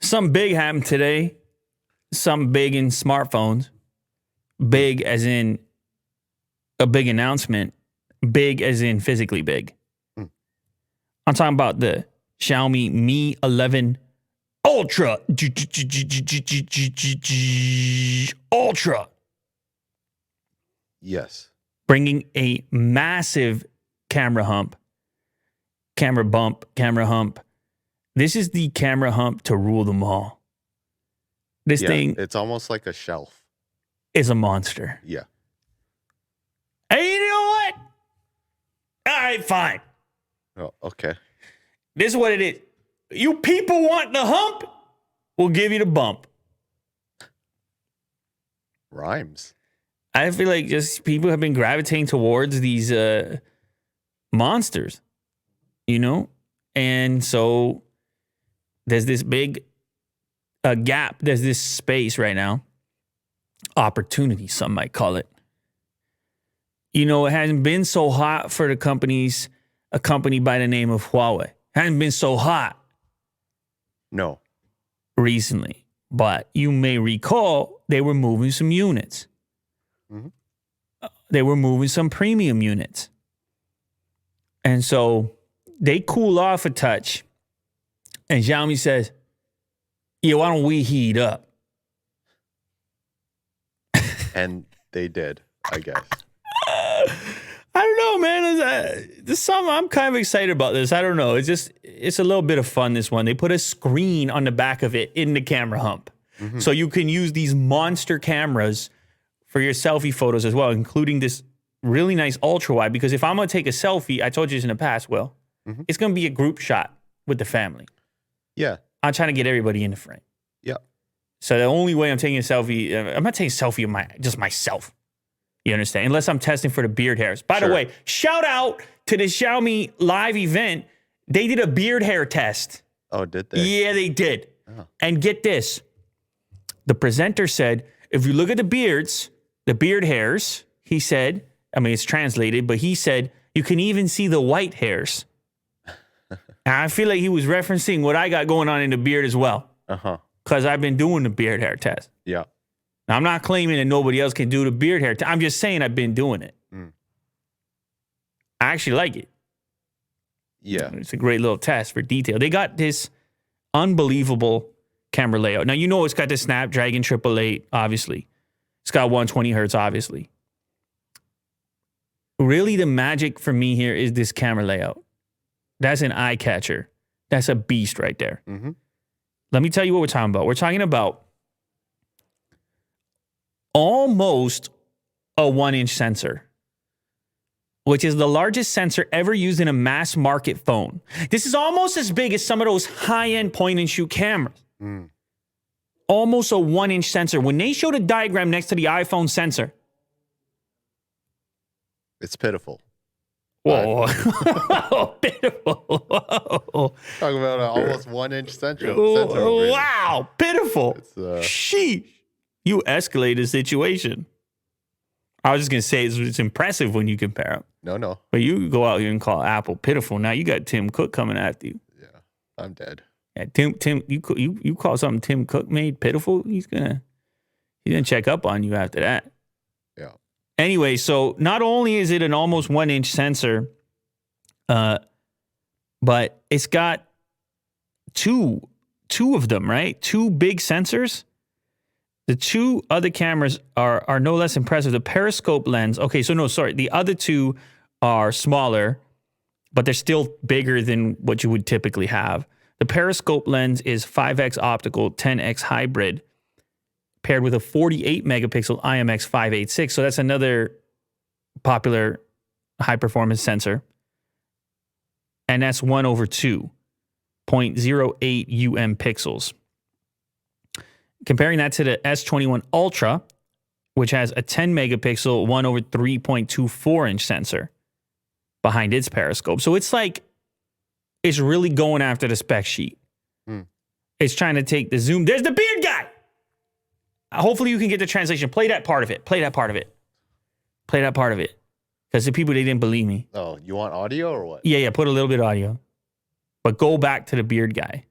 Something big happened today. Something big in smartphones. Big as in a big announcement. Big as in physically big. I'm talking about the Xiaomi Mi 11 Ultra. Ultra. Yes. Bringing a massive camera hump. Camera hump. This is the camera hump to rule them all. This thing. It's almost like a shelf. Is a monster. Yeah. Hey, you know what? All right, fine. Oh, okay. This is what it is. You people want the hump? We'll give you the bump. Rhymes. I feel like just people have been gravitating towards these monsters, you know? And so there's this big gap. There's this space right now. Opportunity, some might call it. You know, it hasn't been so hot for the companies, a company by the name of Huawei. Hasn't been so hot. No. Recently. But you may recall they were moving some units. Mm-hmm. They were moving some premium units. And so they cool off a touch. And Xiaomi says, yeah, why don't we heat up? And they did, I guess. I don't know, man. There's something I'm kind of excited about this. I don't know. It's a little bit of fun, this one. They put a screen on the back of it in the camera hump. Mm-hmm. So you can use these monster cameras for your selfie photos as well, including this really nice ultra wide. Because if I'm going to take a selfie, I told you this in the past, Will, it's going to be a group shot with the family. Yeah. I'm trying to get everybody in the frame. Yeah. So the only way I'm taking a selfie, I'm not taking a selfie of just myself. You understand? Unless I'm testing for the beard hairs. By the way, shout out to the Xiaomi live event. They did a beard hair test. Oh, did they? Yeah, they did. Oh. And get this. The presenter said, if you look at the beard hairs, he said, I mean, it's translated, but he said, you can even see the white hairs. And I feel like he was referencing what I got going on in the beard as well. Uh-huh. Because I've been doing the beard hair test. Yeah. Now, I'm not claiming that nobody else can do the beard hair test. I'm just saying I've been doing it. I actually like it. Yeah. It's a great little test for detail. They got this unbelievable camera layout. Now, you know it's got the Snapdragon 888, obviously. It's got 120 hertz, obviously. Really, the magic for me here is this camera layout. That's an eye catcher. That's a beast right there. Mm-hmm. Let me tell you what we're talking about. We're talking about almost a 1-inch sensor, which is the largest sensor ever used in a mass market phone. This is almost as big as some of those high-end point-and-shoot cameras. Almost a 1-inch sensor. When they showed a diagram next to the iPhone sensor, it's pitiful. Whoa. Pitiful. Whoa. Talking about an almost 1-inch sensor. Wow. Pitiful. Sheesh. You escalated the situation. I was just going to say it's impressive when you compare them. No. But you go out here and call Apple pitiful. Now you got Tim Cook coming after you. Yeah, I'm dead. Yeah, Tim, you call something Tim Cook made pitiful, he's gonna check up on you after that. Yeah. Anyway, so not only is it an almost 1-inch sensor, but it's got two of them, right? Two big sensors. The two other cameras are no less impressive. The periscope lens. Okay, so no, sorry. The other two are smaller, but they're still bigger than what you would typically have. The periscope lens is 5x optical, 10x hybrid, paired with a 48 megapixel IMX586. So that's another popular high performance sensor. And that's 1/2, 0.08 pixels. Comparing that to the S21 Ultra, which has a 10 megapixel 1/3.24 inch sensor behind its periscope. So it's like, it's really going after the spec sheet. It's trying to take the zoom. There's the beard guy. Hopefully you can get the translation. Play that part of it. Because the people, they didn't believe me. Oh, you want audio or what? Yeah, put a little bit of audio. But go back to the beard guy.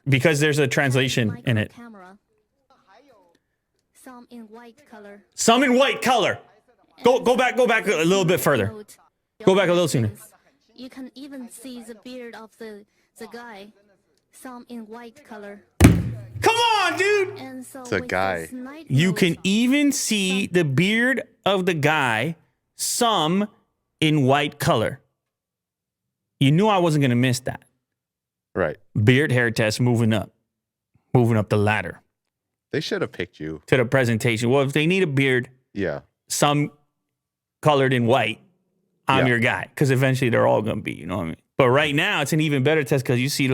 because there's a translation in it. Some in white color. Some in white color. Go back a little bit further. Go back a little sooner. You can even see the beard of the guy. Some in white color. Come on, dude. And so It's a guy. You can even see the beard of the guy, some in white color. You knew I wasn't going to miss that. Right. Beard hair test moving up the ladder They should have picked you. to the presentation. Well, if they need a beard, Yeah. some colored in white, I'm Yeah. your guy. Because eventually they're all going to be, you know what I mean? But right now, it's an even better test because you see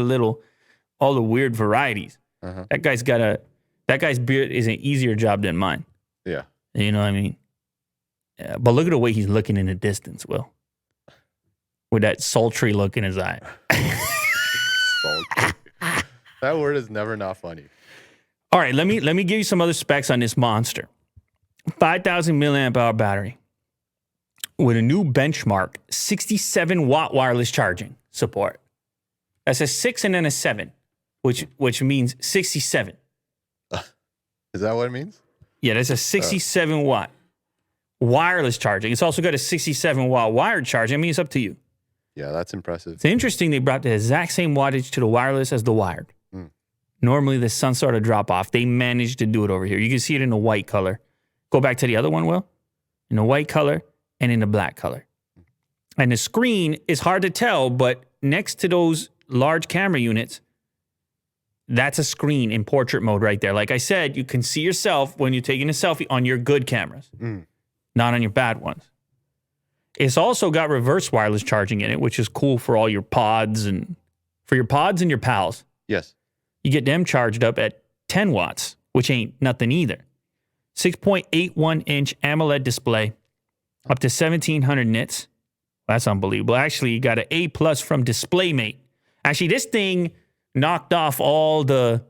all the weird varieties. Uh-huh. That guy's beard is an easier job than mine. Yeah. You know what I mean? Yeah, but look at the way he's looking in the distance, Will. With that sultry look in his eye. Sultry. That word is never not funny. All right, let me give you some other specs on this monster. 5,000 milliamp hour battery with a new benchmark 67 watt wireless charging support. That's a 6 and then a 7, which means 67. Is that what it means? Yeah, that's a 67 watt wireless charging. It's also got a 67 watt wired charging. I mean, it's up to you. Yeah, that's impressive. It's interesting they brought the exact same wattage to the wireless as the wired. Normally, there's some sort of drop off. They managed to do it over here. You can see it in the white color. Go back to the other one, Will. In the white color and in the black color. And the screen is hard to tell, but next to those large camera units, that's a screen in portrait mode right there. Like I said, you can see yourself when you're taking a selfie on your good cameras, not on your bad ones. It's also got reverse wireless charging in it, which is cool for all your pods and your pals. Yes. You get them charged up at 10 watts, which ain't nothing either. 6.81-inch AMOLED display, up to 1,700 nits. That's unbelievable. Actually, you got an A+ from DisplayMate. Actually, this thing knocked off all the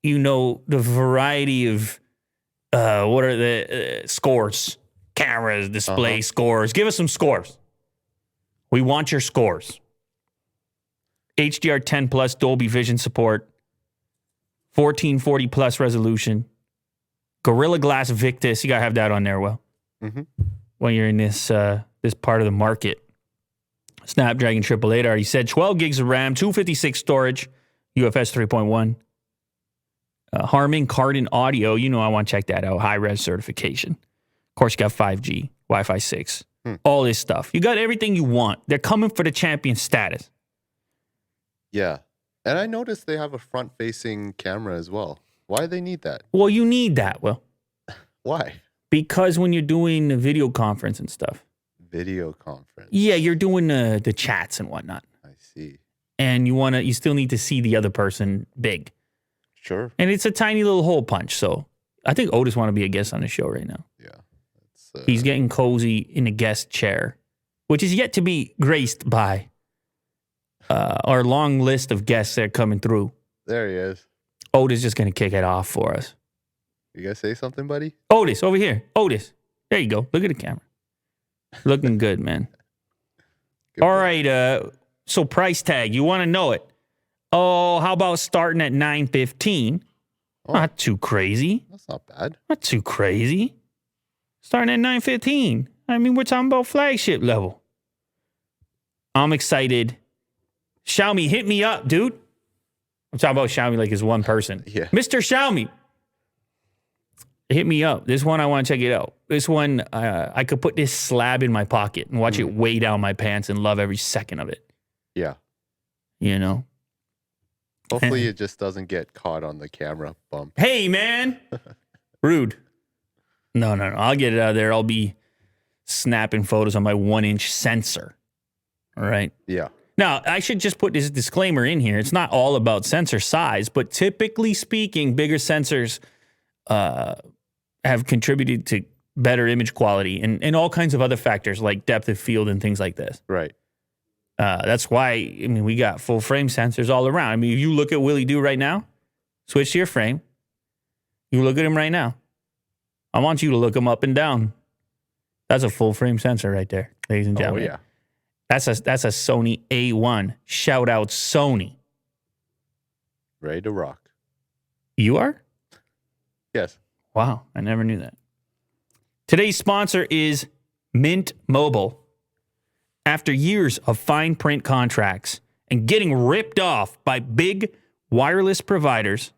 variety of, what are the scores? Cameras, display scores. Give us some scores. We want your scores. HDR10 plus Dolby Vision support. 1440 plus resolution. Gorilla Glass Victus. You got to have that on there, Will. When you're in this part of the market. Snapdragon 888, I already said. 12 gigs of RAM, 256 storage, UFS 3.1. Harman Kardon audio. You know I want to check that out. High-res certification. Of course, you got 5G, Wi-Fi 6. All this stuff. You got everything you want. They're coming for the champion status. Yeah. And I noticed they have a front-facing camera as well. Why do they need that? Well, you need that, Will. Why? Because when you're doing the video conference and stuff. Video conference. Yeah, you're doing the chats and whatnot. I see. And you still need to see the other person big. Sure. And it's a tiny little hole punch. So I think Otis want to be a guest on the show right now. Yeah. He's getting cozy in a guest chair, which is yet to be graced by our long list of guests that are coming through. There he is. Otis is just going to kick it off for us. You guys say something, buddy? Otis, over here. Otis. There you go. Look at the camera. Looking good, man. Good All boy. right. So price tag. You want to know it. Oh, how about starting at $915? Oh. Not too crazy. That's not bad. Not too crazy. Starting at $915. I mean, we're talking about flagship level. I'm excited. Xiaomi, hit me up, dude. I'm talking about Xiaomi like it's one person. Yeah. Mr. Xiaomi, hit me up. This one, I want to check it out. This one, I could put this slab in my pocket and watch it weigh down my pants and love every second of it. Yeah. You know? Hopefully it just doesn't get caught on the camera bump. Hey, man. Rude. No. I'll get it out of there. I'll be snapping photos on my 1-inch sensor. All right? Yeah. Now, I should just put this disclaimer in here. It's not all about sensor size, but typically speaking, bigger sensors have contributed to better image quality and all kinds of other factors like depth of field and things like this. Right. That's why, I mean, we got full frame sensors all around. I mean, if you look at Willie Do right now, switch to your frame. You look at him right now. I want you to look him up and down. That's a full frame sensor right there, ladies and gentlemen. Oh, yeah. That's a Sony A1. Shout out Sony. Ready to rock. You are? Yes. Wow, I never knew that. Today's sponsor is Mint Mobile. After years of fine print contracts and getting ripped off by big wireless providers,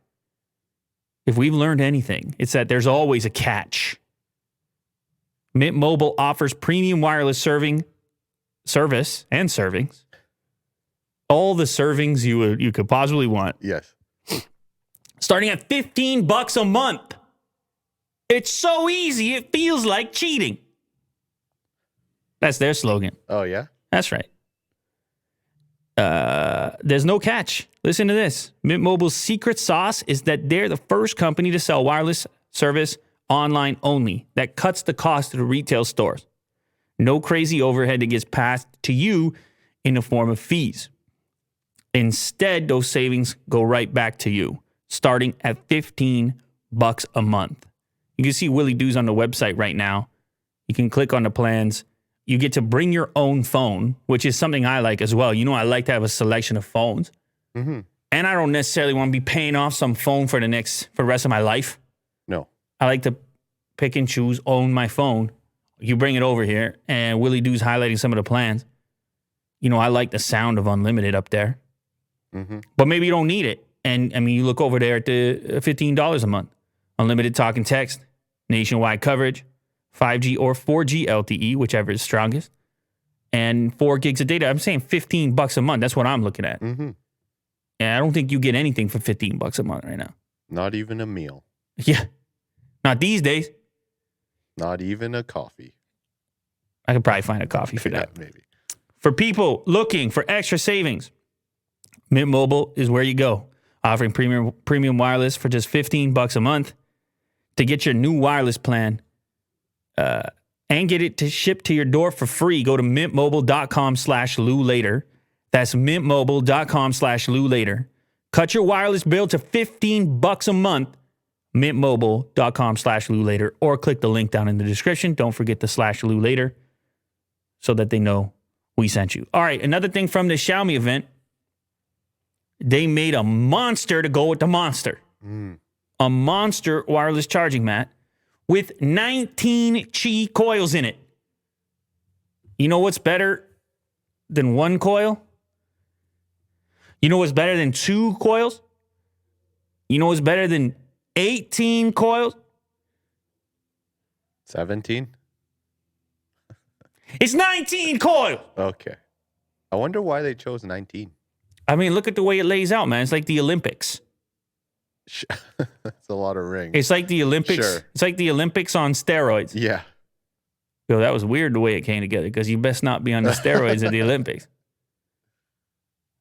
if we've learned anything, it's that there's always a catch. Mint Mobile offers premium wireless service and servings. All the servings you could possibly want. Yes. Starting at $15 a month. It's so easy, it feels like cheating. That's their slogan. Oh, yeah? That's right. There's no catch. Listen to this. Mint Mobile's secret sauce is that they're the first company to sell wireless service online only. That cuts the cost to the retail stores. No crazy overhead that gets passed to you in the form of fees. Instead, those savings go right back to you, starting at $15 a month. You can see Willie Doo's on the website right now. You can click on the plans. You get to bring your own phone, which is something I like as well. You know, I like to have a selection of phones. Mm-hmm. And I don't necessarily want to be paying off some phone for the rest of my life. No. I like to pick and choose, own my phone. You bring it over here, and Willie Doo's highlighting some of the plans. You know, I like the sound of unlimited up there. Mm-hmm. But maybe you don't need it. And, I mean, you look over there at the $15 a month. Unlimited talk and text, nationwide coverage, 5G or 4G LTE, whichever is strongest, and 4 gigs of data. I'm saying $15 a month. That's what I'm looking at. Mm-hmm. And I don't think you get anything for $15 a month right now. Not even a meal. Yeah. Not these days. Not even a coffee. I could probably find a coffee for that. Yeah, maybe. For people looking for extra savings, Mint Mobile is where you go. Offering premium wireless for just $15 a month. To get your new wireless plan and get it to ship to your door for free, go to mintmobile.com/LouLater. That's mintmobile.com/LouLater. Cut your wireless bill to $15 a month. mintmobile.com/LouLater, or click the link down in the description. Don't forget the /LouLater so that they know we sent you. All right, another thing from the Xiaomi event, they made a monster to go with the monster. A monster wireless charging mat with 19 Qi coils in it. You know what's better than one coil? You know what's better than 2 coils? You know what's better than 18 coils? 17? It's 19 coils. Okay. I wonder why they chose 19. I mean, look at the way it lays out, man. It's like the Olympics. That's a lot of rings. It's like the Olympics. Sure. It's like the Olympics on steroids. Yeah. Yo, that was weird the way it came together, because you best not be on the steroids at the Olympics.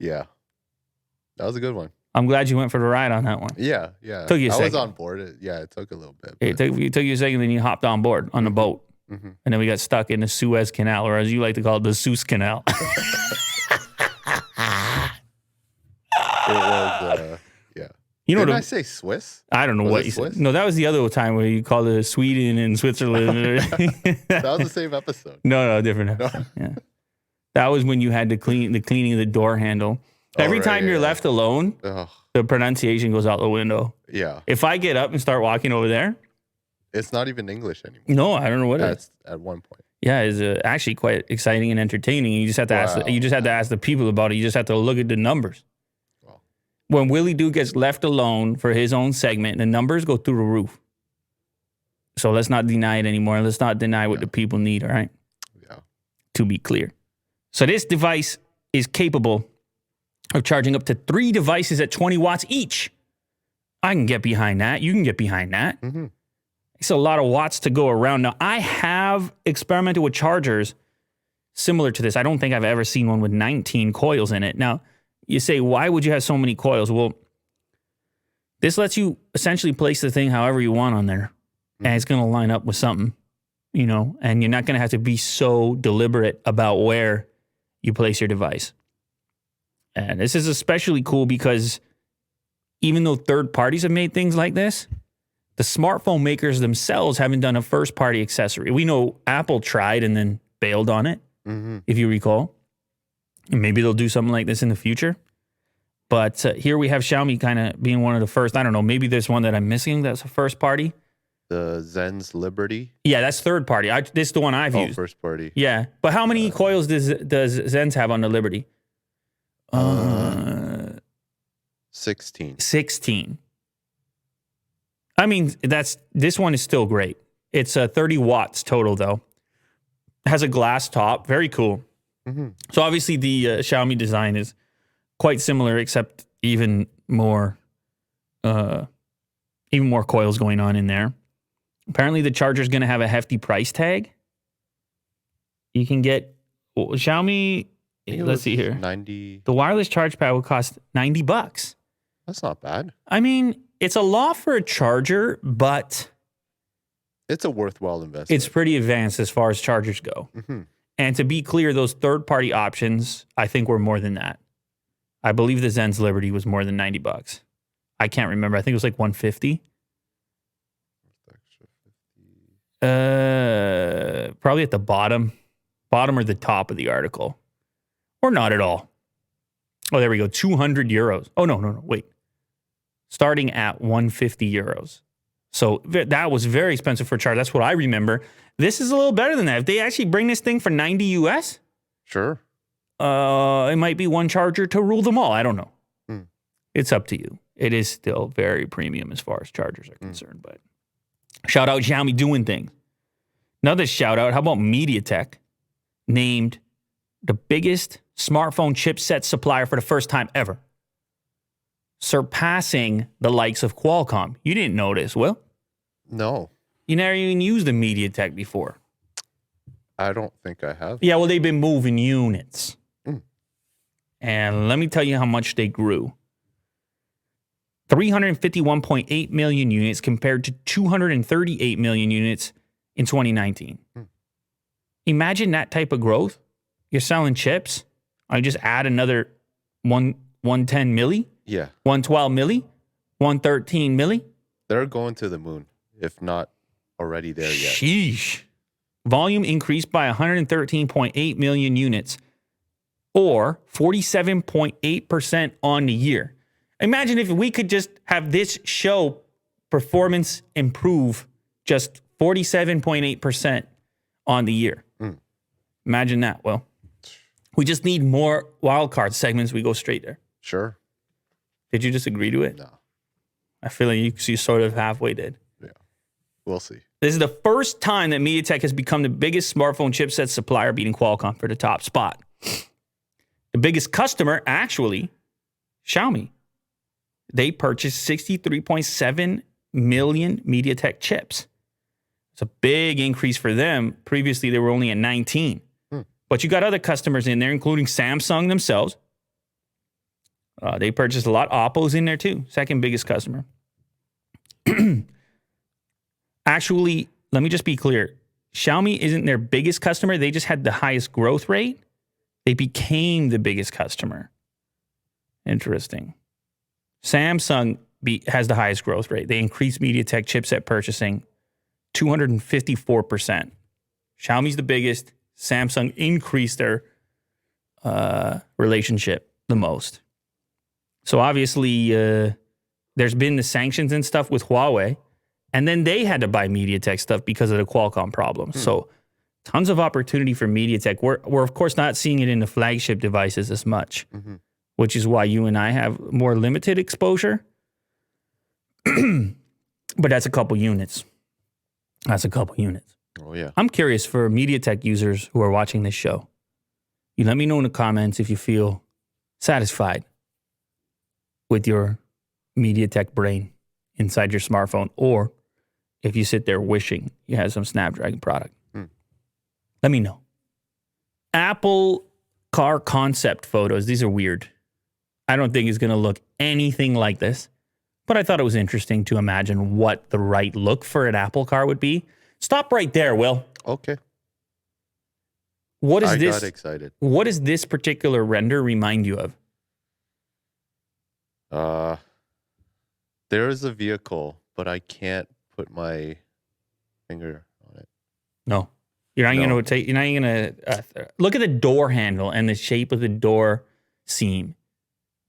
Yeah. That was a good one. I'm glad you went for the ride on that one. Yeah, yeah. Took you a I was second. on board. It took a little bit. It took you a second, then you hopped on board on the boat. Mm-hmm. And then we got stuck in the Suez Canal, or as you like to call it, the Seuss Canal. It was, yeah. You know Didn't what I say Swiss? I don't know Was what it you said. Swiss? No, that was the other time where you called it Sweden and Switzerland. That was the same episode. No, different episode. Yeah. That was when you had to cleaning of the door handle. Every right, time you're yeah. left alone, Ugh, the pronunciation goes out the window. yeah. If I get up and start walking over there, It's not even English anymore. no, I don't know what it is. That's at one point. Yeah, it's actually quite exciting and entertaining. You just have to ask. Wow. You just have to ask the people about it. You just have to look at the numbers. Wow. When Willie Doo gets left alone for his own segment, the numbers go through the roof. So let's not deny it anymore. Let's not deny what the people need. All right. Yeah. To be clear, so this device is capable of charging up to 3 devices at 20 watts each. I can get behind that. You can get behind that. Mm-hmm. It's a lot of watts to go around. Now, I have experimented with chargers similar to this. I don't think I've ever seen one with 19 coils in it. Now, you say, why would you have so many coils? Well, this lets you essentially place the thing however you want on there. And it's going to line up with something, you know, and you're not going to have to be so deliberate about where you place your device. And this is especially cool because even though third parties have made things like this, the smartphone makers themselves haven't done a first-party accessory. We know Apple tried and then bailed on it, if you recall. And maybe they'll do something like this in the future. But here we have Xiaomi kind of being one of the first. I don't know. Maybe there's one that I'm missing that's a first party. The Zen's Liberty. Yeah, that's third party. This is the one I've used. First party. Yeah. But how many coils does Zen's have on the Liberty? 16. 16. I mean, this one is still great. It's 30 watts total, though. Has a glass top. Very cool. Mm-hmm. So obviously the Xiaomi design is quite similar, except even more coils going on in there. Apparently the charger is going to have a hefty price tag. You can get Xiaomi. Let's see here. 90. The wireless charge pad will cost $90. That's not bad. I mean, it's a lot for a charger, but It's a worthwhile investment. it's pretty advanced as far as chargers go. Mm-hmm. And to be clear, those third-party options, I think, were more than that. I believe the Zen's Liberty was more than $90. I can't remember. I think it was like $150. Probably at the bottom or the top of the article, or not at all. Oh, there we go. 200 euros. Oh, no. Wait. Starting at 150 euros. So that was very expensive for a charger. That's what I remember. This is a little better than that. If they actually bring this thing for 90 US, Sure. it might be one charger to rule them all. I don't know. Hmm. It's up to you. It is still very premium as far as chargers are concerned. But shout out Xiaomi doing things. Another shout out. How about MediaTek named the biggest smartphone chipset supplier for the first time ever, surpassing the likes of Qualcomm. You didn't know this, Will? No, You never even used a MediaTek before. I don't think I have. Yeah, well, they've been moving units. Mm. And let me tell you how much they grew. 351.8 million units compared to 238 million units in 2019. Mm. Imagine that type of growth. You're selling chips. I just add another 110 milli, Yeah. 112 milli, 113 milli. They're going to the moon, if not already there yet. Sheesh. Volume increased by 113.8 million units, or 47.8% on the year. Imagine if we could just have this show performance improve just 47.8% on the year. Mm. Imagine that. Well, we just need more wildcard segments. We go straight there. Sure. Did you disagree to it? No. I feel like you sort of halfway did. Yeah. We'll see. This is the first time that MediaTek has become the biggest smartphone chipset supplier, beating Qualcomm for the top spot. The biggest customer, actually, Xiaomi. They purchased 63.7 million MediaTek chips. It's a big increase for them. Previously, they were only at 19. But you got other customers in there, including Samsung themselves. They purchased a lot. Oppo's in there too. Second biggest customer. Actually, let me just be clear. Xiaomi isn't their biggest customer. They just had the highest growth rate. They became the biggest customer. Interesting. Samsung has the highest growth rate. They increased MediaTek chipset purchasing 254%. Xiaomi's the biggest. Samsung increased their relationship the most. So obviously, there's been the sanctions and stuff with Huawei, and then they had to buy MediaTek stuff because of the Qualcomm problems. So tons of opportunity for MediaTek. We're of course not seeing it in the flagship devices as much, which is why you and I have more limited exposure. But that's a couple units. Oh, yeah. I'm curious for MediaTek users who are watching this show. You let me know in the comments if you feel satisfied with your MediaTek brain inside your smartphone, or if you sit there wishing you had some Snapdragon product. Let me know. Apple car concept photos. These are weird. I don't think it's going to look anything like this, but I thought it was interesting to imagine what the right look for an Apple car would be. Stop right there, Will. Okay. What is I this? got excited. What does this particular render remind you of? There is a vehicle, but I can't put my finger on it. No. You're not going to look at the door handle and the shape of the door seam.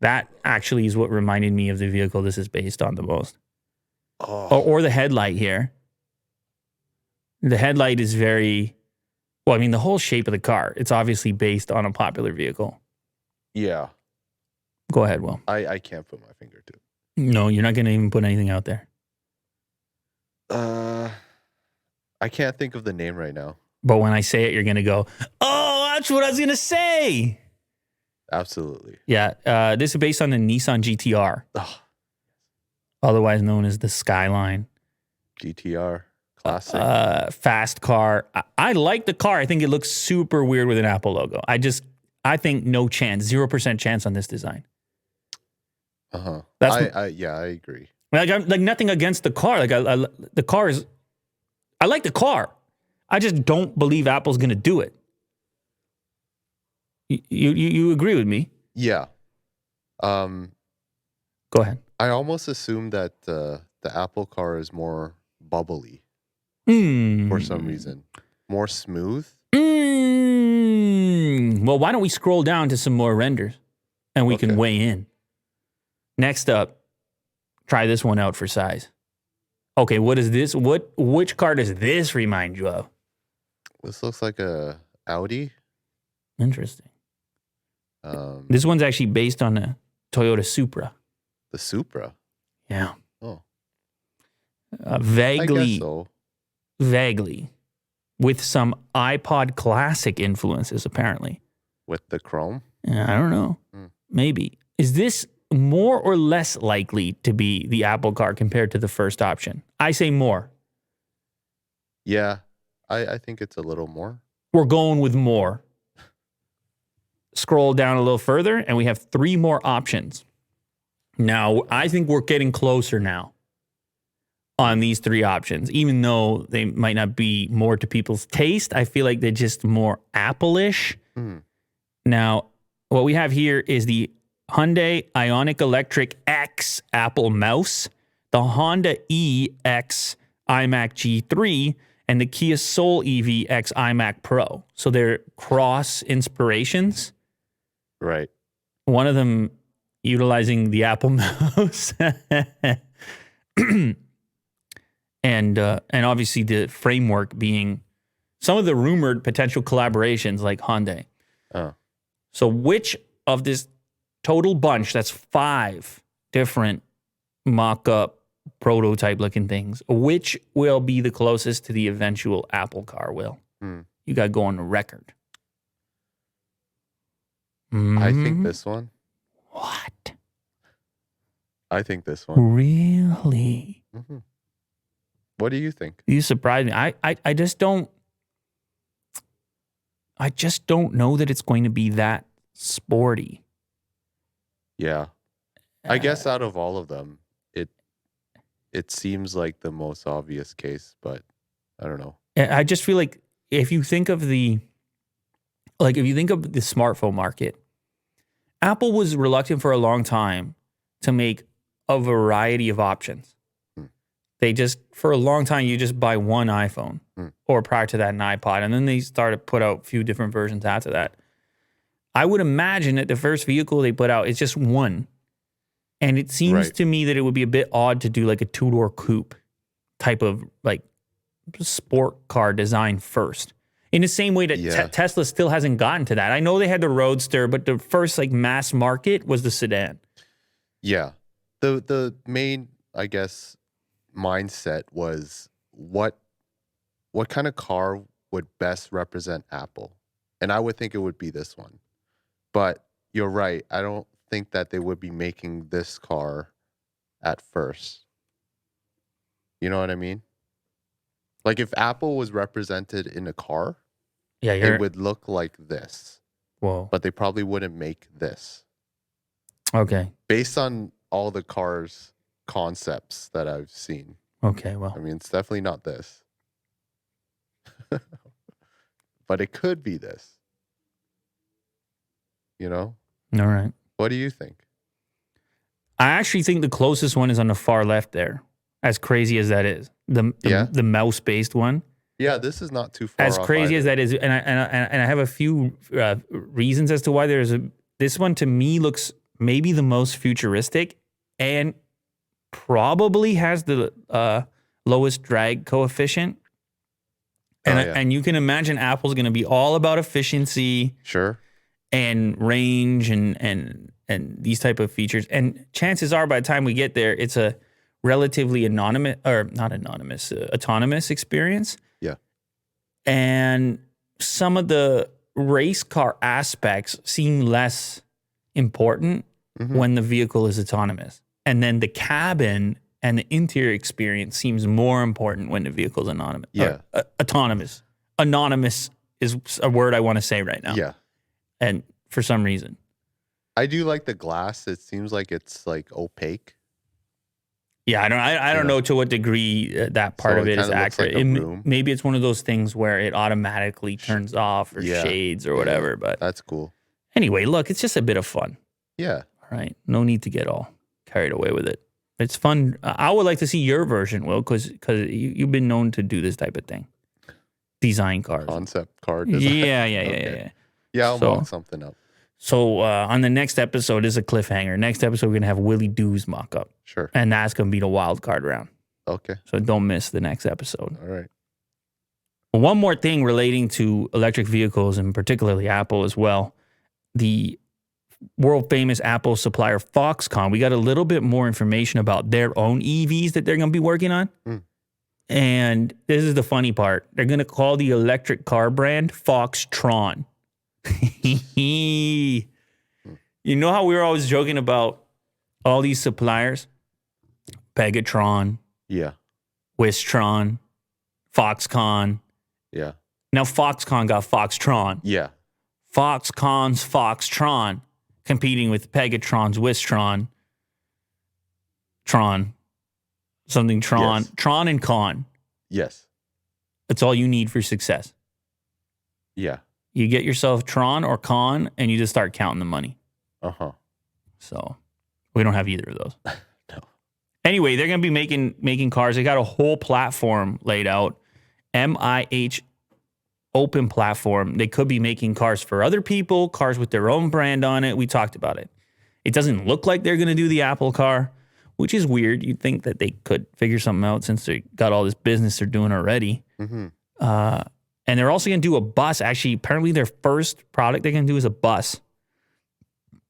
That actually is what reminded me of the vehicle this is based on the most. Oh, Or the headlight here. The headlight is very, well, I mean, the whole shape of the car, it's obviously based on a popular vehicle. yeah. Go ahead, Will. I can't put my finger to it. No, you're not going to even put anything out there. I can't think of the name right now. But when I say it, you're going to go, oh, that's what I was going to say. Absolutely. Yeah, this is based on the Nissan GTR, Oh, otherwise known as the Skyline. GTR classic. Fast car. I like the car. I think it looks super weird with an Apple logo. I think no chance, 0% chance on this design. That's I agree. Like nothing against the car. Like the car is, I like the car. I just don't believe Apple's going to do it. You agree with me? Yeah. Go ahead. I almost assume that the Apple car is more bubbly for some reason. More smooth. Well, why don't we scroll down to some more renders and we can weigh in. Next up, try this one out for size. Okay, what is this? Which car does this remind you of? This looks like a Audi. Interesting. This one's actually based on a Toyota Supra. The Supra. Yeah. Oh. Vaguely. I guess so. Vaguely. With some iPod Classic influences, apparently. With the chrome? I don't know. Maybe. Is this more or less likely to be the Apple car compared to the first option? I say more. Yeah. I think it's a little more. We're going with more. Scroll down a little further, and we have 3 more options. Now, I think we're getting closer now on these 3 options. Even though they might not be more to people's taste, I feel like they're just more Apple-ish. Now, what we have here is the Hyundai Ioniq Electric X Apple Mouse, the Honda EX iMac G3, and the Kia Soul EV X iMac Pro. So they're cross inspirations. Right. One of them utilizing the Apple Mouse. and obviously the framework being some of the rumored potential collaborations like Hyundai. Oh. So which of this total bunch, that's 5 different mock-up prototype looking things, which will be the closest to the eventual Apple car, Will? You got to go on the record. I think this one. What? I think this one. Really? What do you think? You surprised me. I just don't know that it's going to be that sporty. Yeah. I guess out of all of them, it seems like the most obvious case, but I don't know. I just feel like if you think of the smartphone market, Apple was reluctant for a long time to make a variety of options. They just, for a long time, you just buy one iPhone or prior to that an iPod. And then they started to put out a few different versions after that. I would imagine that the first vehicle they put out is just one. And it seems to me that it would be a bit odd to do like a 2-door coupe type of like sport car design first. In the same way that Tesla still hasn't gotten to that. I know they had the Roadster, but the first like mass market was the sedan. Yeah. The main, I guess, mindset was what kind of car would best represent Apple? And I would think it would be this one. But you're right. I don't think that they would be making this car at first. You know what I mean? Like if Apple was represented in a car, it would look like this. Whoa. But they probably wouldn't make this. Okay. Based on all the cars concepts that I've seen. Okay, well. I mean, it's definitely not this. But it could be this. You know? All right. What do you think? I actually think the closest one is on the far left there. As crazy as that is. The mouse-based one. Yeah, this is not too far as off crazy either. as that is, and I have a few reasons as to why this one to me looks maybe the most futuristic, and probably has the lowest drag coefficient. And and you can imagine Apple's going to be all about efficiency, Sure, and range, and these type of features. And chances are, by the time we get there, it's a relatively autonomous experience. Yeah. And some of the race car aspects seem less important when the vehicle is autonomous. And then the cabin and the interior experience seems more important when the vehicle is anonymous. Yeah. Autonomous. Anonymous is a word I want to say right now. Yeah. And for some reason. I do like the glass. It seems like it's like opaque. Yeah, I don't know to what degree that part of it is accurate. Maybe it's one of those things where it automatically turns off or shades or whatever. But that's cool. Anyway, look, it's just a bit of fun. Yeah. All right. No need to get all carried away with it. It's fun. I would like to see your version, Will, because you've been known to do this type of thing. Design cars. Concept car design. Yeah. Yeah, I'll mock something up. So on the next episode, this is a cliffhanger. Next episode, we're going to have Willie Doo's mock-up. Sure. And that's going to be the wild card round. Okay. So don't miss the next episode. All right. One more thing relating to electric vehicles, and particularly Apple as well. The world-famous Apple supplier Foxconn, we got a little bit more information about their own EVs that they're going to be working on. And this is the funny part. They're going to call the electric car brand Foxtron. You know how we were always joking about all these suppliers? Pegatron, Wistron, Foxconn. Yeah. Now Foxconn got Foxtron. Yeah. Foxconn's Foxtron competing with Pegatron's Wistron. Tron. Something Tron. Yes. Tron and Con. Yes. That's all you need for success. Yeah. You get yourself Tron or Con, and you just start counting the money. So we don't have either of those. No. Anyway, they're going to be making cars. They got a whole platform laid out. MIH open platform. They could be making cars for other people, cars with their own brand on it. We talked about it. It doesn't look like they're going to do the Apple car, which is weird. You'd think that they could figure something out since they got all this business they're doing already. And they're also going to do a bus. Actually, apparently their first product they're going to do is a bus.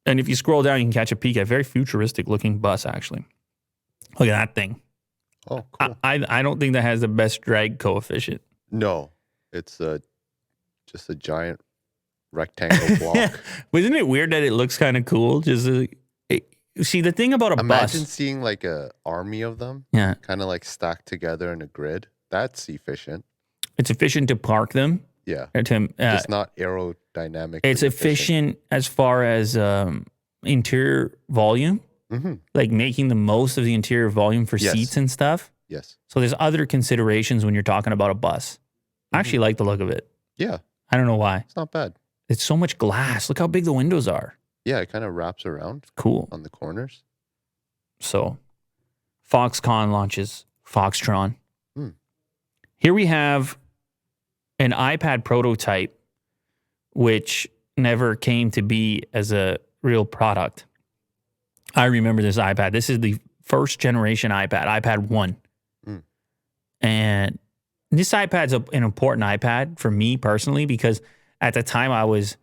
And if you scroll down, you can catch a peek at a very futuristic looking bus, actually. Look at that thing. Oh, cool. I don't think that has the best drag coefficient. No, it's just a giant rectangle block. Isn't it weird that it looks kind of cool? See, the thing about a bus. Imagine seeing like a army of them. Yeah. Kind of like stacked together in a grid. That's efficient. It's efficient to park them. Yeah. It's not aerodynamic. It's efficient as far as interior volume, like making the most of the interior volume for seats and stuff. Yes. So there's other considerations when you're talking about a bus. I actually like the look of it. Yeah. I don't know why. It's not bad. It's so much glass. Look how big the windows are. Yeah, it kind of wraps around. Cool. On the corners. So Foxconn launches Foxtron. Here we have an iPad prototype, which never came to be as a real product. I remember this iPad. This is the first generation iPad, iPad 1. And this iPad's an important iPad for me personally, because at the time I was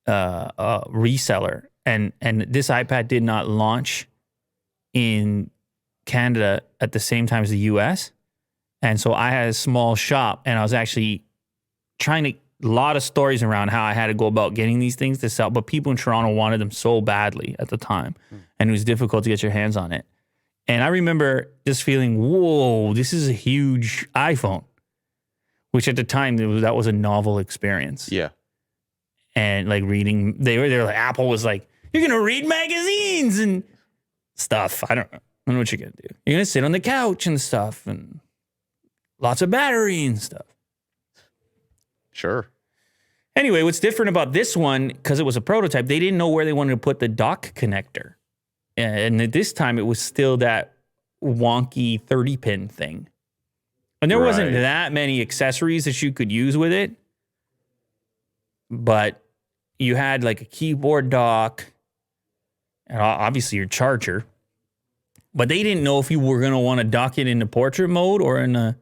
a reseller, and this iPad did not launch in Canada at the same time as the US. And so I had a small shop, and I was actually trying to, a lot of stories around how I had to go about getting these things to sell, but people in Toronto wanted them so badly at the time, and it was difficult to get your hands on it. And I remember just feeling, whoa, this is a huge iPhone, which at the time that was a novel experience. Yeah. And like reading, they were like, Apple was like, you're gonna read magazines and stuff. I don't know what you're gonna do. You're gonna sit on the couch and stuff, and lots of battery and stuff. Sure. Anyway, what's different about this one, because it was a prototype, they didn't know where they wanted to put the dock connector. And at this time, it was still that wonky 30-pin thing. And there wasn't that many accessories that you could use with it. But you had like a keyboard dock, and obviously your charger. But they didn't know if you were going to want to dock it into portrait mode or in a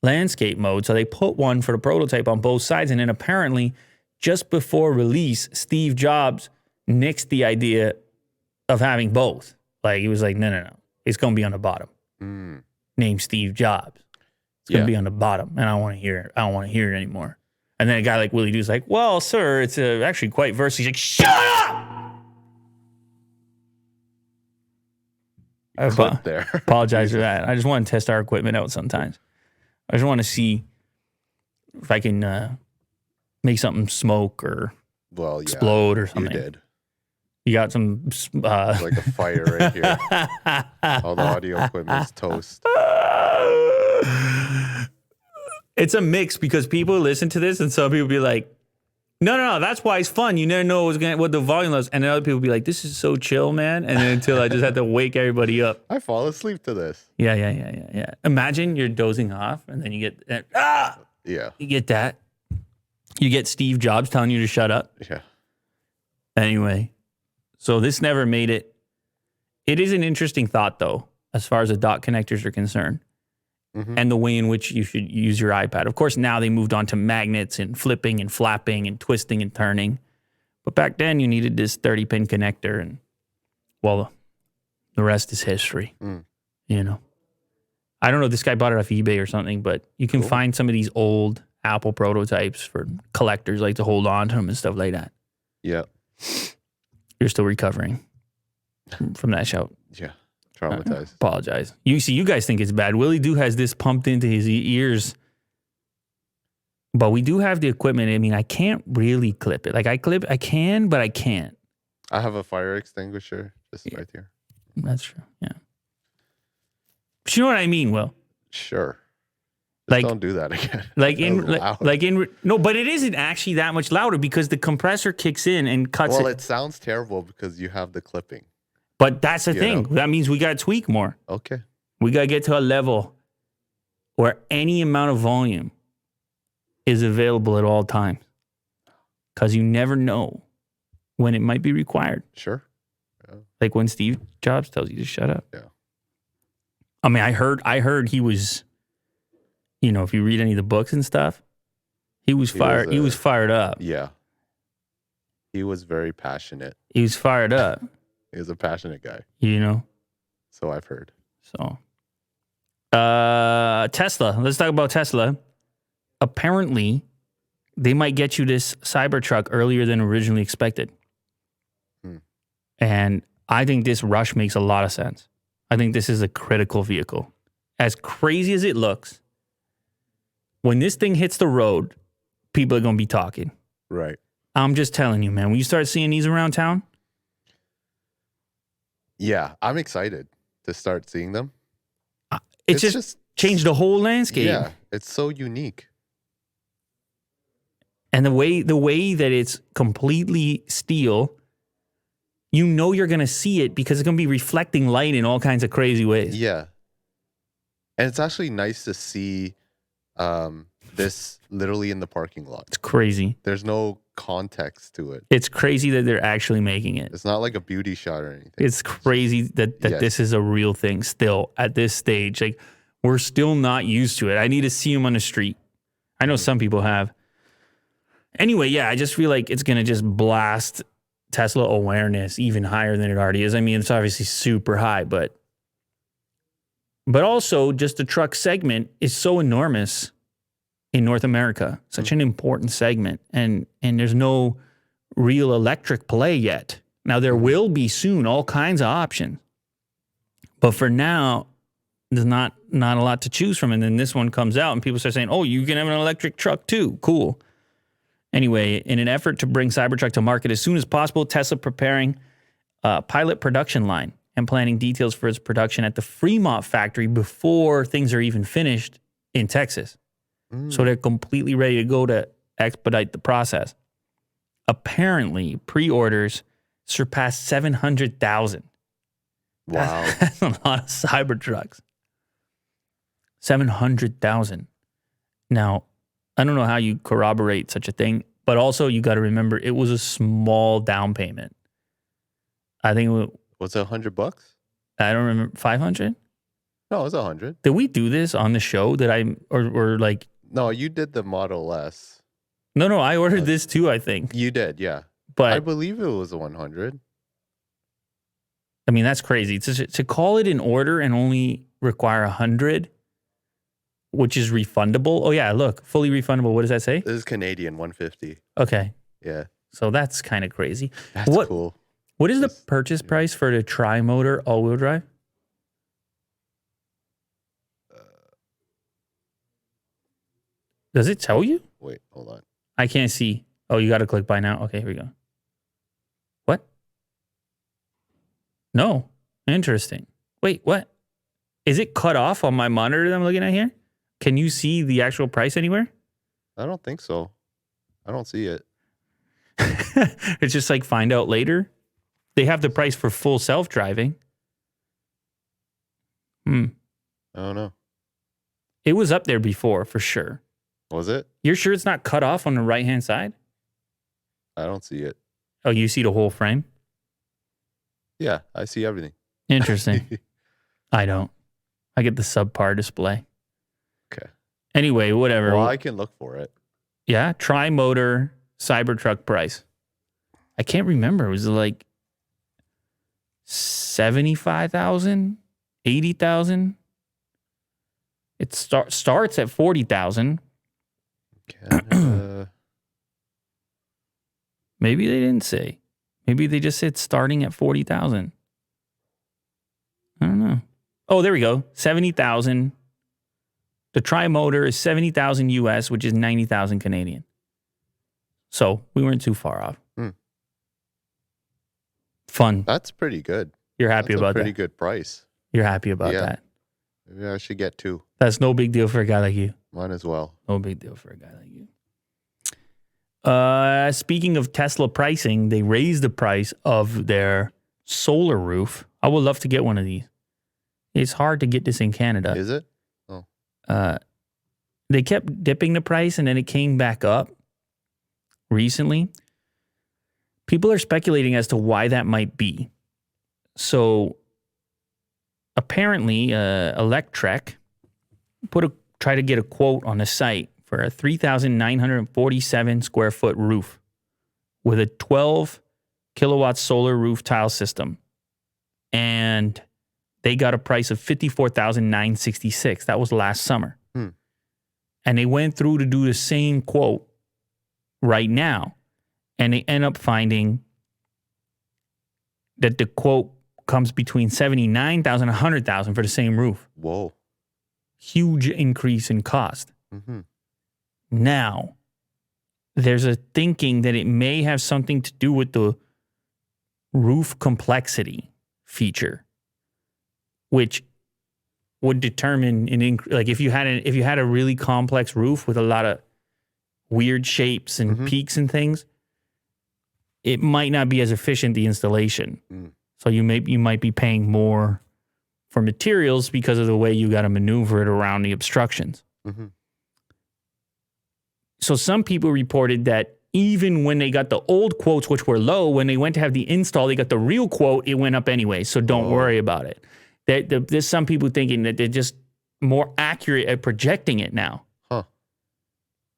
landscape mode. So they put one for the prototype on both sides. And then apparently, just before release, Steve Jobs nixed the idea of having both. Like, he was like, no. It's going to be on the bottom. Named Steve Jobs. It's going to be on the bottom. And I don't want to hear it. I don't want to hear it anymore. And then a guy like Willie Doo's like, well, sir, it's actually quite versatile. He's like, shut up! I apologize for that. I just want to test our equipment out sometimes. I just want to see if I can make something smoke or explode or something. You did. You got some... It's like a fire right here. All the audio equipment's toast. It's a mix because people listen to this and some people be like, no, that's why it's fun. You never know what the volume was. And then other people be like, this is so chill, man. And then until I just had to wake everybody up. I fall asleep to this. Yeah. Imagine you're dozing off and then you get, Yeah. You get that. You get Steve Jobs telling you to shut up. Yeah. Anyway, so this never made it. It is an interesting thought, though, as far as the dock connectors are concerned. And the way in which you should use your iPad. Of course, now they moved on to magnets and flipping and flapping and twisting and turning. But back then, you needed this 30-pin connector. And, well, the rest is history. You know. I don't know if this guy bought it off eBay or something, but you can find some of these old Apple prototypes for collectors like to hold on to them and stuff like that. Yeah. You're still recovering from that shout. Yeah. Traumatized. Apologize. You guys think it's bad. Willie Doo has this pumped into his ears. But we do have the equipment. I mean, I can't really clip it. Like, I can, but I can't. I have a fire extinguisher just right here. That's true. Yeah. But you know what I mean, Will? Sure. Like, don't do that again. No, but it isn't actually that much louder because the compressor kicks in and cuts it. Well, it sounds terrible because you have the clipping. But that's the thing. know? That means we got to tweak more. Okay. We got to get to a level where any amount of volume is available at all times. Because you never know when it might be required. Sure. Yeah. Like when Steve Jobs tells you to shut up. Yeah. I mean, I heard he was, you know, if you read any of the books and stuff, he was fired up. Yeah. He was very passionate. He was fired up. He was a passionate guy. You know? So I've heard. So, Tesla. Let's talk about Tesla. Apparently, they might get you this Cybertruck earlier than originally expected. And I think this rush makes a lot of sense. I think this is a critical vehicle. As crazy as it looks, when this thing hits the road, people are going to be talking. Right. I'm just telling you, man. When you start seeing these around town, yeah, I'm excited to start seeing them. It's just changed the whole landscape. Yeah, it's so unique. And the way that it's completely steel, you know you're going to see it because it's going to be reflecting light in all kinds of crazy ways. Yeah. And it's actually nice to see this literally in the parking lot. It's crazy. There's no context to it. It's crazy that they're actually making it. It's not like a beauty shot or anything. It's crazy that this is a real thing still at this stage. Like, we're still not used to it. I need to see them on the street. I know some people have. Anyway, yeah, I just feel like it's going to just blast Tesla awareness even higher than it already is. I mean, it's obviously super high, but also just the truck segment is so enormous in North America, such an important segment, and there's no real electric play yet. Now, there will be soon all kinds of options, but for now, there's not a lot to choose from. And then this one comes out and people start saying, oh, you can have an electric truck too. Cool. Anyway, in an effort to bring Cybertruck to market as soon as possible, Tesla preparing a pilot production line and planning details for its production at the Fremont factory before things are even finished in Texas. So they're completely ready to go to expedite the process. Apparently, pre-orders surpassed 700,000. Wow. That's a lot of Cybertrucks. 700,000. Now, I don't know how you corroborate such a thing, but also you got to remember it was a small down payment. I think Was it $100? I don't remember 500. No, it was 100. Did we do this on the show? Did I or like? No, you did the Model S. No. I ordered this too. I think. You did, yeah. But I believe it was a 100. I mean, that's crazy. To call it an order and only require 100, which is refundable. Oh yeah, look, fully refundable. What does that say? This is Canadian 150. Okay, Yeah, so that's kind of crazy. that's cool. What is the purchase price for the tri-motor all-wheel drive? Does it tell you? Wait, hold on. I can't see. Oh, you got to click buy now. Okay, here we go. What? No. Interesting. Wait, what? Is it cut off on my monitor that I'm looking at here? Can you see the actual price anywhere? I don't think so. I don't see it. It's just like find out later. They have the price for full self-driving. I don't know. It was up there before, for sure. Was it? You're sure it's not cut off on the right-hand side? I don't see it. Oh, you see the whole frame? Yeah, I see everything. Interesting. I don't. I get the subpar display. Okay. Anyway, whatever. Well, I can look for it. Yeah, tri-motor Cybertruck price. I can't remember. Was it like 75,000, 80,000? It starts at 40,000. Canada. Maybe they didn't say. Maybe they just said starting at 40,000. I don't know. Oh, there we go. 70,000. The tri-motor is 70,000 US, which is 90,000 Canadian. So we weren't too far off. Fun. That's pretty good. You're happy That's about a pretty that? good price. You're happy about Yeah. that? Maybe I should get 2. That's no big deal for a guy like you. Mine as well. No big deal for a guy like you. Speaking of Tesla pricing, they raised the price of their solar roof. I would love to get one of these. It's hard to get this in Canada. Is it? They kept dipping the price and then it came back up recently. People are speculating as to why that might be. So apparently, Electrek try to get a quote on the site for a 3,947 square foot roof with a 12 kilowatt solar roof tile system. And they got a price of $54,966. That was last summer. And they went through to do the same quote right now. And they end up finding that the quote comes between $79,000 and $100,000 for the same roof. Whoa. Huge increase in cost. Mm-hmm. Now, there's a thinking that it may have something to do with the roof complexity feature, which would determine like if you had a really complex roof with a lot of weird shapes and peaks and things, it might not be as efficient, the installation. So you might be paying more for materials because of the way you got to maneuver it around the obstructions. So some people reported that even when they got the old quotes, which were low, when they went to have the install, they got the real quote, it went up anyway. So don't worry about it. There's some people thinking that they're just more accurate at projecting it now.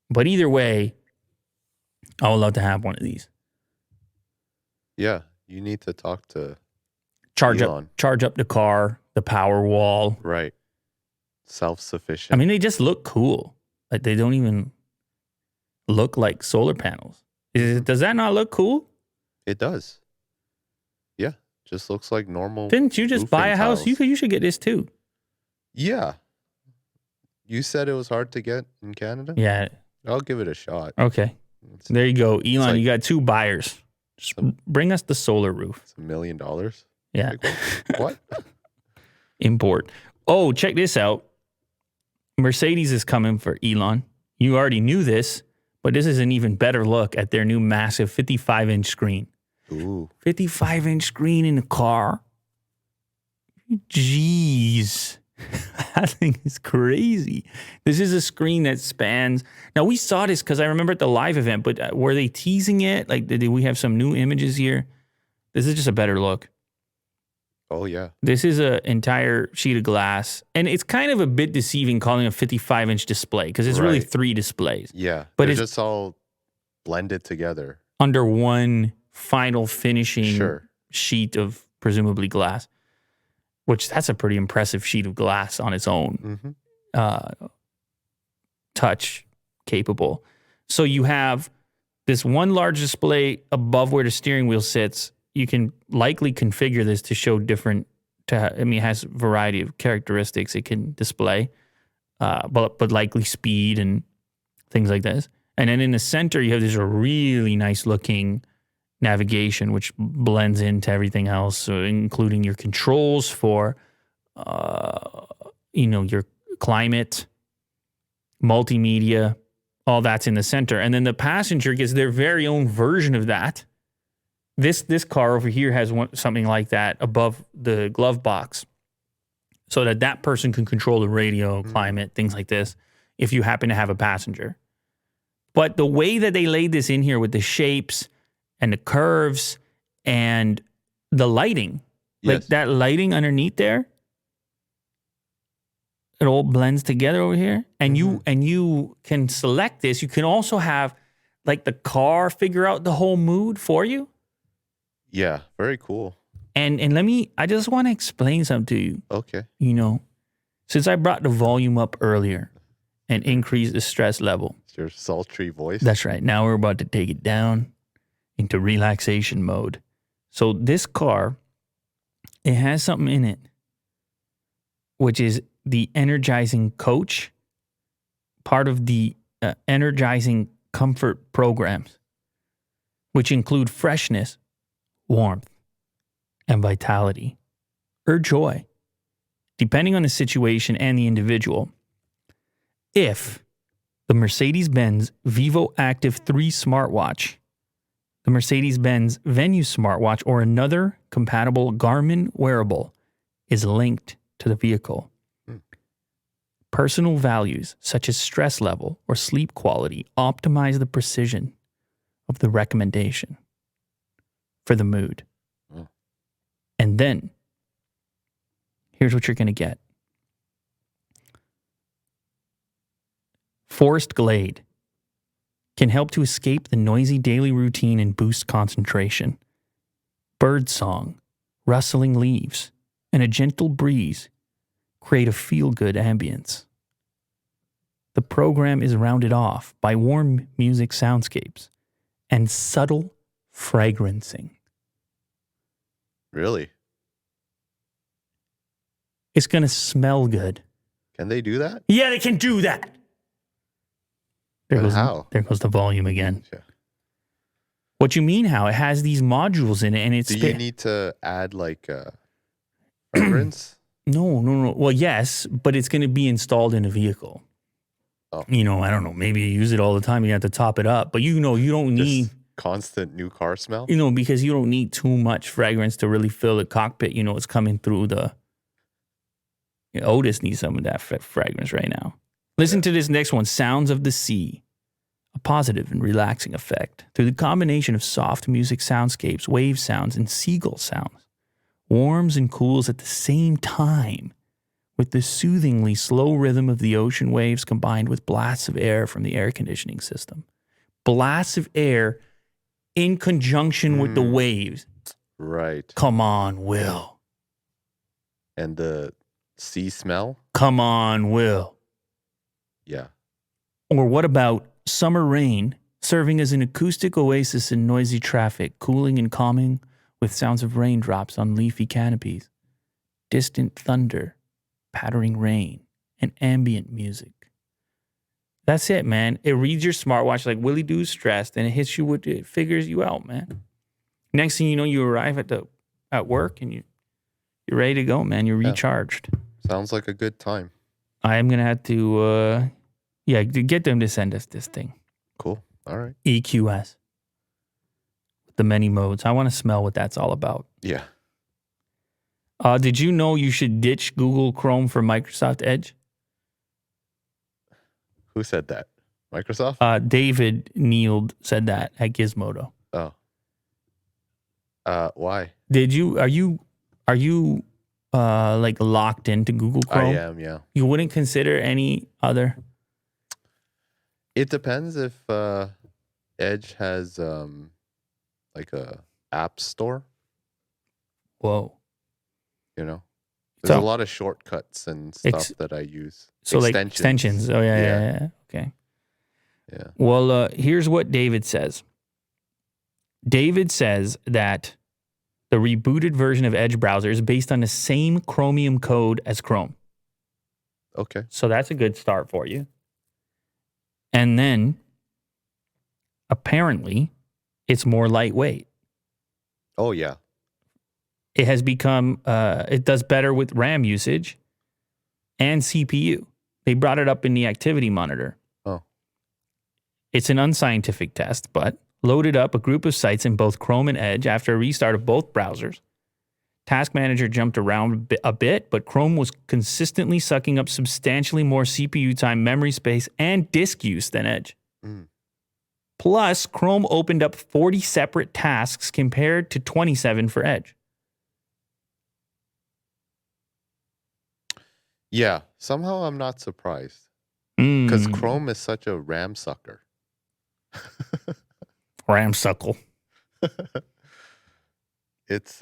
But either way, I would love to have one of these. Yeah, you need to talk to Charge Elon. up the car, the power wall. Right. Self-sufficient. I mean, they just look cool. Like they don't even look like solar panels. Does that not look cool? It does. Yeah, just looks like normal. Didn't you just buy a house? tiles. You should get this too. Yeah. You said it was hard to get in Canada? Yeah. I'll give it a shot. Okay. There you go. Elon, like- you got 2 buyers. Just bring us the solar roof. It's $1 million. Yeah. Like, what? Import. Oh, check this out. Mercedes is coming for Elon. You already knew this, but this is an even better look at their new massive 55-inch screen. Ooh. 55-inch screen in the car. Jeez. That thing is crazy. This is a screen that spans. Now, we saw this because I remember at the live event, but were they teasing it? Like, did we have some new images here? This is just a better look. Oh yeah. This is an entire sheet of glass, and it's kind of a bit deceiving calling it a 55-inch display because it's really Right. 3 displays Yeah. But They're it's just all blended together. under one final finishing Sure. sheet of presumably glass, which that's a pretty impressive sheet of glass on its own, Mm-hmm. touch capable. So you have this one large display above where the steering wheel sits. You can likely configure this to show different. It has a variety of characteristics it can display, but likely speed and things like this. And then in the center, you have this really nice looking navigation, which blends into everything else, so including your controls for, your climate, multimedia, all that's in the center. And then the passenger gets their very own version of that. This car over here has something like that above the glove box, so that person can control the radio, climate, things like this, if you happen to have a passenger. But the way that they laid this in here with the shapes and the curves and the lighting, like Yes. that lighting underneath there, it all blends together over here. And you can select this. You can also have like the car figure out the whole mood for you. Yeah. Very cool. And I just want to explain something to you. Okay. Since I brought the volume up earlier and increased the stress level. It's your sultry voice. That's right. Now we're about to take it down into relaxation mode. So this car, it has something in it, which is the energizing coach, part of the energizing comfort programs, which include freshness, warmth, and vitality, or joy, depending on the situation and the individual. If the Mercedes-Benz Vivo Active 3 smartwatch, the Mercedes-Benz Venue smartwatch, or another compatible Garmin wearable is linked to the vehicle, personal values such as stress level or sleep quality optimize the precision of the recommendation for the mood. And then, here's what you're going to get. Forest Glade can help to escape the noisy daily routine and boost concentration. Bird song, rustling leaves, and a gentle breeze create a feel-good ambience. The program is rounded off by warm music soundscapes and subtle fragrancing. Really? It's going to smell good. Can they do that? Yeah, they can do that. There But goes, how? There goes the volume again. Yeah. What you mean how? It has these modules in it and it's... Do you need to add like a fragrance? No. Well, yes, but it's going to be installed in a vehicle. Oh. I don't know. Maybe you use it all the time. You have to top it up. But you don't need... Just constant new car smell? Because you don't need too much fragrance to really fill the cockpit. It's coming through the... Otis needs some of that fragrance right now. Listen to this next one, Sounds of the Sea. A positive and relaxing effect through the combination of soft music soundscapes, wave sounds, and seagull sounds. Warms and cools at the same time with the soothingly slow rhythm of the ocean waves combined with blasts of air from the air conditioning system. Blasts of air in conjunction with the waves. Right. Come on, Will. And the sea smell? Come on, Will. Yeah. Or what about summer rain, serving as an acoustic oasis in noisy traffic, cooling and calming with sounds of raindrops on leafy canopies, distant thunder, pattering rain, and ambient music. That's it, man. It reads your smartwatch like Willie Doo's stressed, and it figures you out, man. Next thing you know, you arrive at work and you're ready to go, man. You're recharged. Sounds like a good time. I am gonna have to, get them to send us this thing. Cool. All right. EQS. The many modes. I want to smell what that's all about. Yeah. Did you know you should ditch Google Chrome for Microsoft Edge? Who said that? Microsoft? David Neild said that at Gizmodo. Oh. Why? Are you Are you like locked into Google Chrome? I am, yeah. You wouldn't consider any other? It depends if Edge has like a app store. Whoa. You know, So- there's a lot of shortcuts and stuff that I use. So like extensions. Oh yeah. Okay. Yeah. Well, here's what David says. David says that the rebooted version of Edge browser is based on the same Chromium code as Chrome. Okay. So that's a good start for you. And then apparently it's more lightweight. Oh yeah. It has become, it does better with RAM usage and CPU. They brought it up in the activity monitor. Oh. It's an unscientific test, but loaded up a group of sites in both Chrome and Edge after a restart of both browsers. Task Manager jumped around a bit, but Chrome was consistently sucking up substantially more CPU time, memory space, and disk use than Edge. Mm. Plus, Chrome opened up 40 separate tasks compared to 27 for Edge. Yeah. Somehow I'm not surprised Mm. because Chrome is such a RAM sucker. Ramsuckle. It's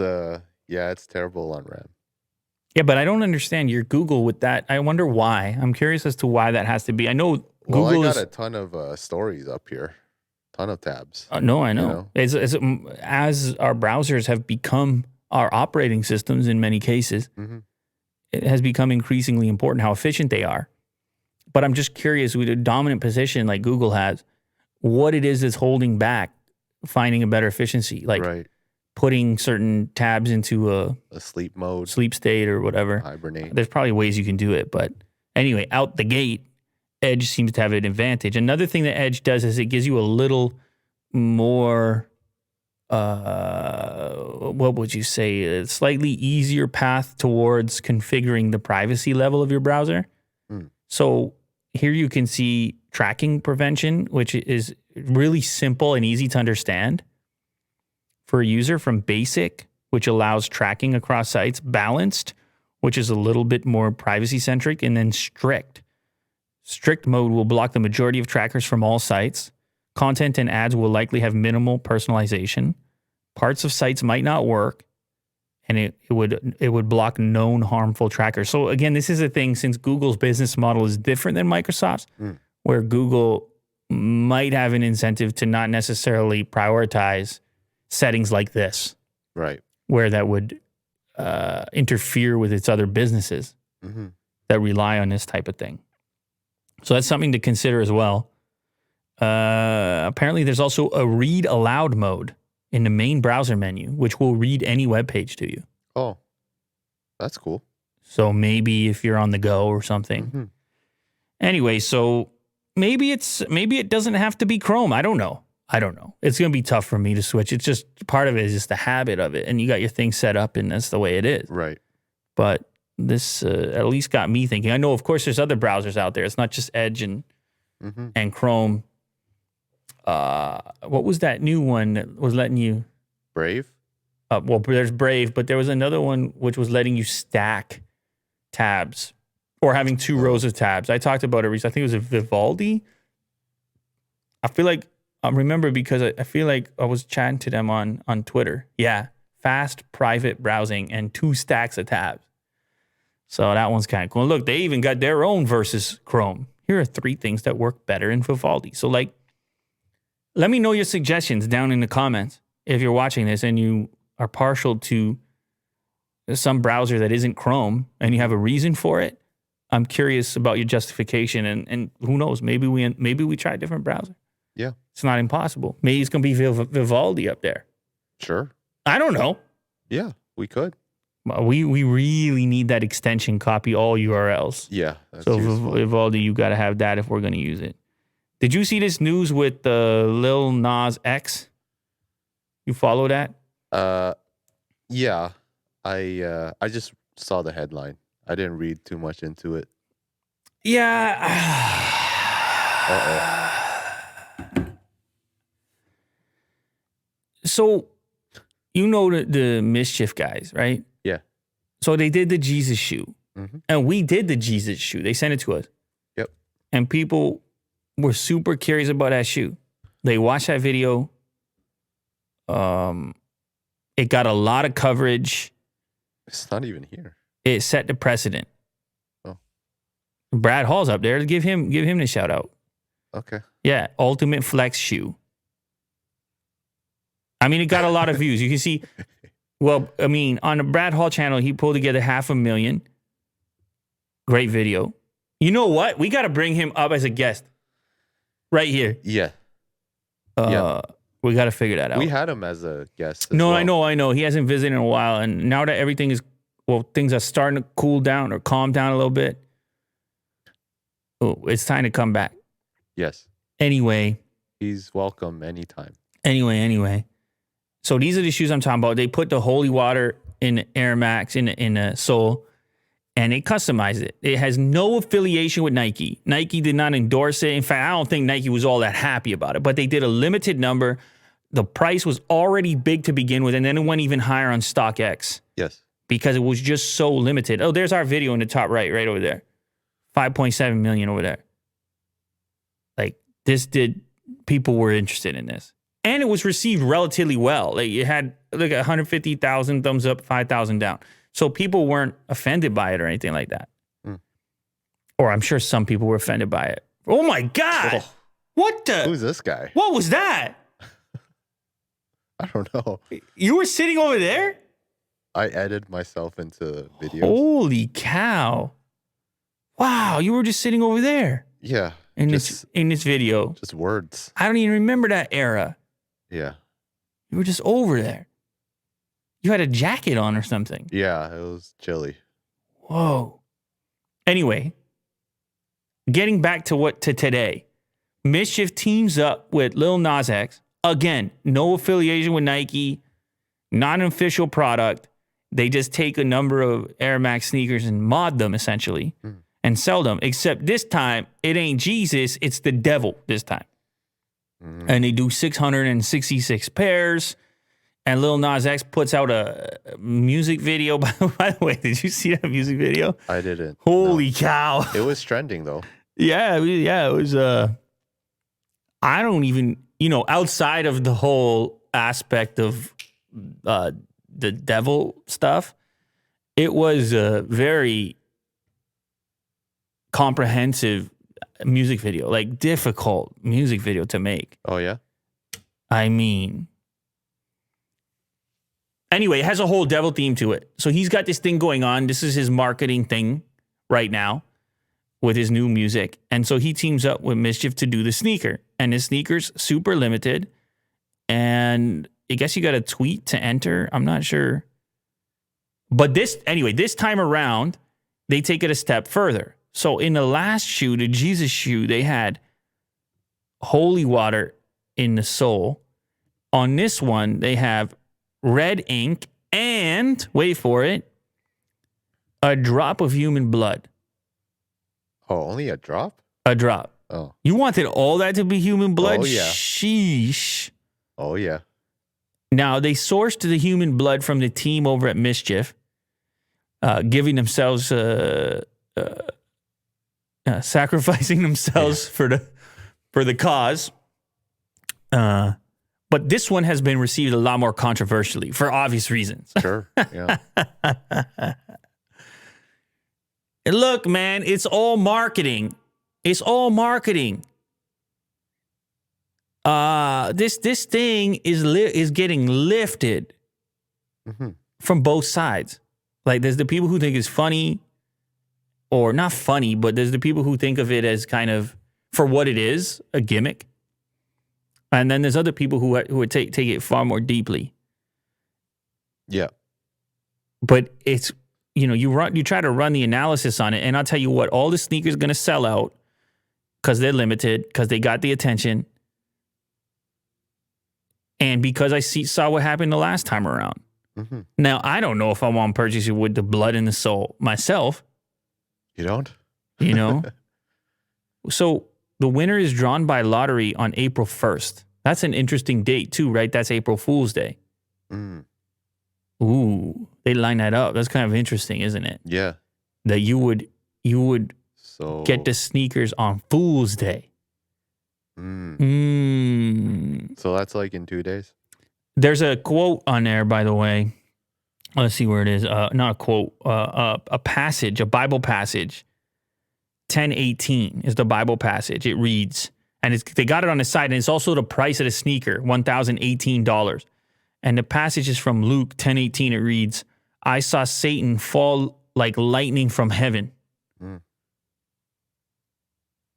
it's terrible on RAM. Yeah, but I don't understand your Google with that. I wonder why. I'm curious as to why that has to be. I know Well, Google I got is. a ton of stories up here, ton of tabs. No, I know. You know? As our browsers have become our operating systems in many cases, Mm-hmm. it has become increasingly important how efficient they are. But I'm just curious, with a dominant position like Google has, what it is that's holding back finding a better efficiency, like Right. putting certain tabs into a A sleep mode, sleep state or whatever. hibernate. There's probably ways you can do it, but anyway, out the gate, Edge seems to have an advantage. Another thing that Edge does is it gives you a little more, what would you say, a slightly easier path towards configuring the privacy level of your browser. Mm. So here you can see tracking prevention, which is really simple and easy to understand for a user, from basic, which allows tracking across sites, balanced, which is a little bit more privacy centric, and then strict. Strict mode will block the majority of trackers from all sites. Content and ads will likely have minimal personalization. Parts of sites might not work, and it would block known harmful trackers. So again, this is a thing, since Google's business model is different than Microsoft's, where Google might have an incentive to not necessarily prioritize settings like this, Right. where that would interfere with its other businesses Mm-hmm. that rely on this type of thing. So that's something to consider as well. Apparently, there's also a read aloud mode in the main browser menu, which will read any web page to you. Oh, that's cool. So maybe if you're on the go or something. Mm-hmm. Anyway, so maybe it doesn't have to be Chrome. I don't know. It's going to be tough for me to switch. It's just part of it is just the habit of it. And you got your thing set up and that's the way it is. Right. But this at least got me thinking. I know, of course, there's other browsers out there. It's not just Edge and Chrome. What was that new one that was letting you? Brave. Well, there's Brave, but there was another one which was letting you stack tabs or having two rows of tabs. I talked about it recently. I think it was a Vivaldi. I feel like I remember because I feel like I was chatting to them on Twitter. Yeah, fast private browsing and 2 stacks of tabs. So that one's kind of cool. Look, they even got their own versus Chrome. Here are 3 things that work better in Vivaldi. So like, let me know your suggestions down in the comments if you're watching this and you are partial to some browser that isn't Chrome and you have a reason for it. I'm curious about your justification, and who knows, maybe we try a different browser. Yeah. It's not impossible. Maybe it's going to be Vivaldi up there. Sure. I don't know. Yeah, we could. We really need that extension, copy all URLs. Yeah. That's So useful. Vivaldi, you got to have that if we're going to use it. Did you see this news with Lil Nas X? You follow that? Yeah. I just saw the headline. I didn't read too much into it. Yeah. Uh-oh. So, you know the Mischief guys, right? Yeah. So they did the Jesus shoe. And we did the Jesus shoe. They sent it to us. Yep. And people were super curious about that shoe. They watched that video. It got a lot of coverage. It's not even here. It set the precedent. Oh. Brad Hall's up there. Give him the shout out. Okay. Yeah, Ultimate Flex shoe. I mean, it got a lot of views. You can see, well, I mean, on the Brad Hall channel, he pulled together 500,000. Great video. You know what? We got to bring him up as a guest right here. Yeah. We got to figure that out. We had him as a guest. No, well. I know. He hasn't visited in a while. And now that everything is, things are starting to cool down or calm down a little bit. Oh, it's time to come back. Yes. Anyway. He's welcome anytime. Anyway. So these are the shoes I'm talking about. They put the holy water in the Air Max, in the sole, and they customized it. It has no affiliation with Nike. Nike did not endorse it. In fact, I don't think Nike was all that happy about it, but they did a limited number. The price was already big to begin with, and then it went even higher on StockX. Yes. Because it was just so limited. Oh, there's our video in the top right over there. 5.7 million over there. Like, people were interested in this. And it was received relatively well. Like, it had 150,000 thumbs up, 5,000 down. So people weren't offended by it or anything like that. Or I'm sure some people were offended by it. Oh my God. Oh. What the? Who's this guy? What was that? I don't know. You were sitting over there? I edited myself into videos. Holy cow. Wow, you were just sitting over there. Yeah. In this video. Just words. I don't even remember that era. Yeah. You were just over there. You had a jacket on or something. Yeah, it was chilly. Whoa. Anyway, getting back to today. Mischief teams up with Lil Nas X. Again, no affiliation with Nike, not an official product. They just take a number of Air Max sneakers and mod them, essentially, and sell them. Except this time, it ain't Jesus, it's the devil this time. And they do 666 pairs. And Lil Nas X puts out a music video. By the way, did you see that music video? I didn't. Holy cow. It was trending, though. Yeah, it was, I don't even, outside of the whole aspect of the devil stuff, it was a very comprehensive music video, like difficult music video to make. Oh, yeah? I mean, anyway, it has a whole devil theme to it. So he's got this thing going on. This is his marketing thing right now with his new music. And so he teams up with Mischief to do the sneaker. And his sneaker's super limited. And I guess you got a tweet to enter. I'm not sure. But this time around, they take it a step further. So in the last shoe, the Jesus shoe, they had holy water in the sole. On this one, they have red ink and, wait for it, a drop of human blood. Oh, only a drop? A drop. Oh. You wanted all that to be human blood? Oh, yeah. Sheesh. Oh, yeah. Now, they sourced the human blood from the team over at Mischief, giving themselves, sacrificing themselves for the cause. But this one has been received a lot more controversially for obvious reasons. Sure. Yeah. And look, man, it's all marketing. It's all marketing. This thing is getting lifted from both sides. Like, there's the people who think it's funny, or not funny, but there's the people who think of it as kind of, for what it is, a gimmick. And then there's other people who would take it far more deeply. Yeah. But it's, you try to run the analysis on it, and I'll tell you what, all the sneakers going to sell out because they're limited, because they got the attention, and because I saw what happened the last time around. Now, I don't know if I want to purchase it with the blood in the sole myself. You don't? So the winner is drawn by lottery on April 1st. That's an interesting date too, right? That's April Fool's Day. Ooh, they line that up. That's kind of interesting, isn't it? Yeah. That you would So get the sneakers on Fool's Day. So that's like in 2 days. There's a quote on there, by the way. Let's see where it is. Not a quote, a passage, a Bible passage. 10:18 is the Bible passage. It reads, and they got it on the side, and it's also the price of the sneaker, $1,018. And the passage is from Luke 10:18. It reads, I saw Satan fall like lightning from heaven.